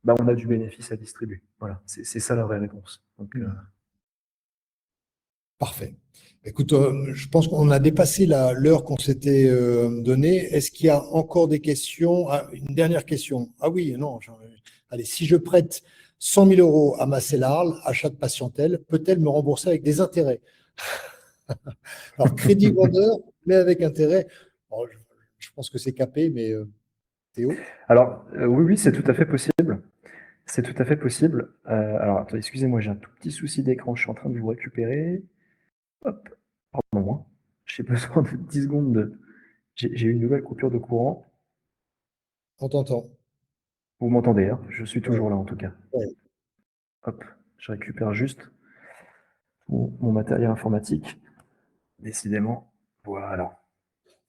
on a du bénéfice à distribuer. Voilà, c'est ça la vraie réponse. Donc, Parfait. Écoute, je pense qu'on a dépassé l'heure qu'on s'était donnée. Est-ce qu'il y a encore des questions? Ah, une dernière question. Ah oui, non. Allez, si je prête 100 000 euros à ma CELARL, achat de patientèle, peut-elle me rembourser avec des intérêts? Alors, crédit vendeur, mais avec intérêt. Bon, je pense que c'est capé, mais Théo? Alors, oui, c'est tout à fait possible. C'est tout à fait possible. Alors, attendez, excusez-moi, j'ai un tout petit souci d'écran. Je suis en train de vous récupérer. Hop, pardon, j'ai besoin de 10 secondes J'ai eu une nouvelle coupure de courant. On t'entend. Vous m'entendez, hein? Je suis Ouais, toujours là, en tout cas. ouais. Hop, je récupère juste mon matériel informatique. Décidément, voilà.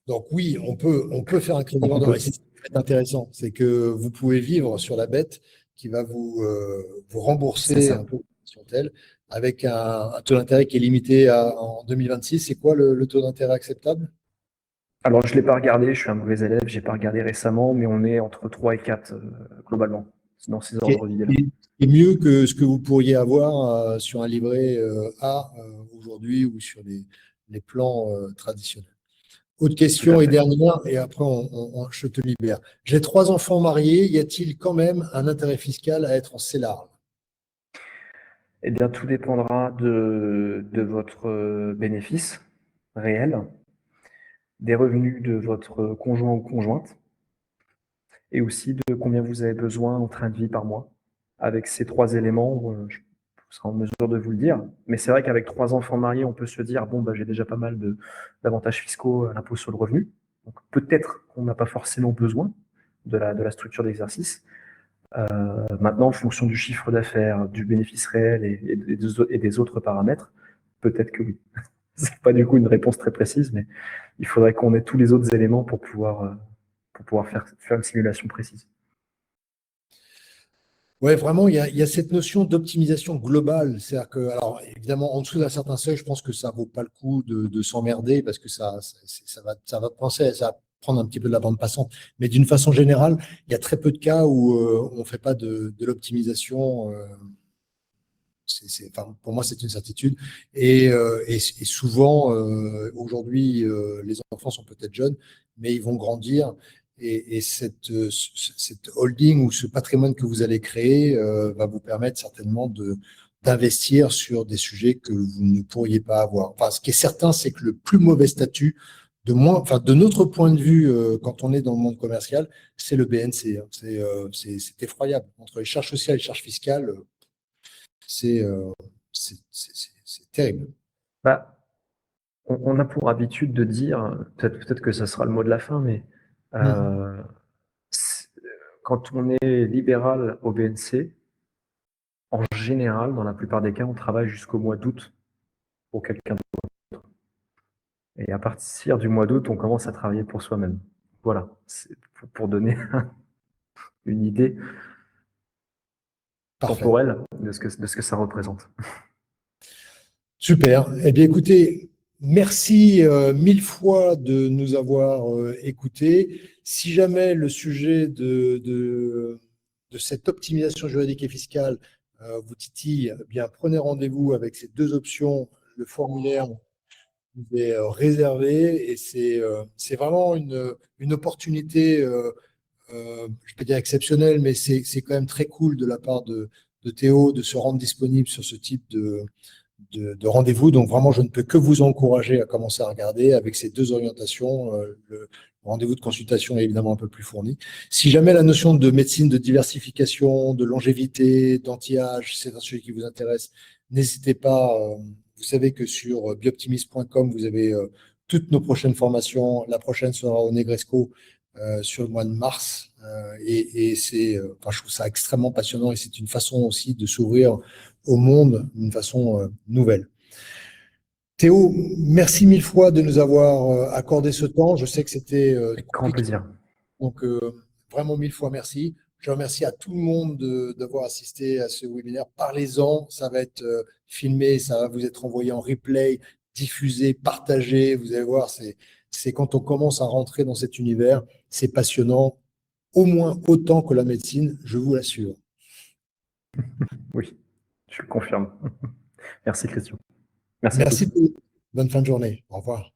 Donc oui, on peut faire un crédit Donc, on vendeur. peut. Et c'est très intéressant, c'est que vous pouvez vivre sur la bête qui va vous C'est rembourser ça. un peu sur tel avec un taux d'intérêt qui est limité en 2026. C'est quoi le taux d'intérêt acceptable? Alors, je ne l'ai pas regardé, je suis un mauvais élève, je n'ai pas regardé récemment, mais on est entre 3 et 4 globalement, dans ces Qui est, ordres d'idées-là. qui est mieux que ce que vous pourriez avoir sur un livret A aujourd'hui ou sur les plans traditionnels. Autre Tout à question et fait. dernière, et après je te libère. J'ai 3 enfants mariés, y a-t-il quand même un intérêt fiscal à être en CELARL? Eh bien, tout dépendra de votre bénéfice réel, des revenus de votre conjoint ou conjointe, et aussi de combien vous avez besoin en train de vie par mois. Avec ces 3 éléments, je serai en mesure de vous le dire. Mais c'est vrai qu'avec 3 enfants mariés, on peut se dire, bon, j'ai déjà pas mal d'avantages fiscaux à l'impôt sur le revenu. Donc peut-être qu'on n'a pas forcément besoin de la structure d'exercice. Maintenant, en fonction du chiffre d'affaires, du bénéfice réel et des autres paramètres, peut-être que oui. C'est pas du coup une réponse très précise, mais il faudrait qu'on ait tous les autres éléments pour pouvoir faire une simulation précise. Ouais, vraiment, il y a cette notion d'optimisation globale. C'est-à-dire que, alors, évidemment, en dessous d'un certain seuil, je pense que ça vaut pas le coup de s'emmerder parce que ça va penser, ça va prendre un petit peu de la bande passante. Mais d'une façon générale, il y a très peu de cas où on ne fait pas de l'optimisation. Enfin, pour moi, c'est une certitude. Et souvent, aujourd'hui, les enfants sont peut-être jeunes, mais ils vont grandir. Et cette holding ou ce patrimoine que vous allez créer va vous permettre certainement d'investir sur des sujets que vous ne pourriez pas avoir. Enfin, ce qui est certain, c'est que le plus mauvais statut, de notre point de vue, quand on est dans le monde commercial, c'est le BNC, hein. C'est effroyable. Entre les charges sociales et les charges fiscales, c'est c'est terrible. Bah, on a pour habitude de dire, peut-être que ça sera le mot de la fin, mais Mhm. euh, quand on est libéral au BNC, en général, dans la plupart des cas, on travaille jusqu'au mois d'août pour quelqu'un d'autre. Et à partir du mois d'août, on commence à travailler pour soi-même. Voilà, c'est pour donner une idée Parfait. temporelle de ce que ça représente. Super. Eh bien, écoutez, merci 1000 fois de nous avoir écoutés. Si jamais le sujet de cette optimisation juridique et fiscale vous titille, eh bien, prenez rendez-vous avec ces deux options. Le formulaire vous est réservé et c'est vraiment une opportunité, je peux dire exceptionnelle, mais c'est quand même très cool de la part de Théo de se rendre disponible sur ce type de rendez-vous. Donc vraiment, je ne peux que vous encourager à commencer à regarder avec ces deux orientations. Le rendez-vous de consultation est évidemment un peu plus fourni. Si jamais la notion de médecine de diversification, de longévité, d'anti-âge, c'est un sujet qui vous intéresse, n'hésitez pas. Vous savez que sur bioptimis.com, vous avez toutes nos prochaines formations. La prochaine sera au Negresco sur le mois de mars. Enfin, je trouve ça extrêmement passionnant et c'est une façon aussi de s'ouvrir au monde d'une façon nouvelle. Théo, merci mille fois de nous avoir accordé ce temps. Je sais que c'était Avec grand plaisir. donc vraiment mille fois merci. Je remercie à tout le monde d'avoir assisté à ce webinaire. Parlez-en, ça va être filmé, ça va vous être envoyé en replay, diffusé, partagé. Vous allez voir, c'est quand on commence à rentrer dans cet univers, c'est passionnant, au moins autant que la médecine, je vous l'assure. Oui, je confirme. Merci Christian. Merci à tous. Merci. Bonne fin de journée. Au revoir.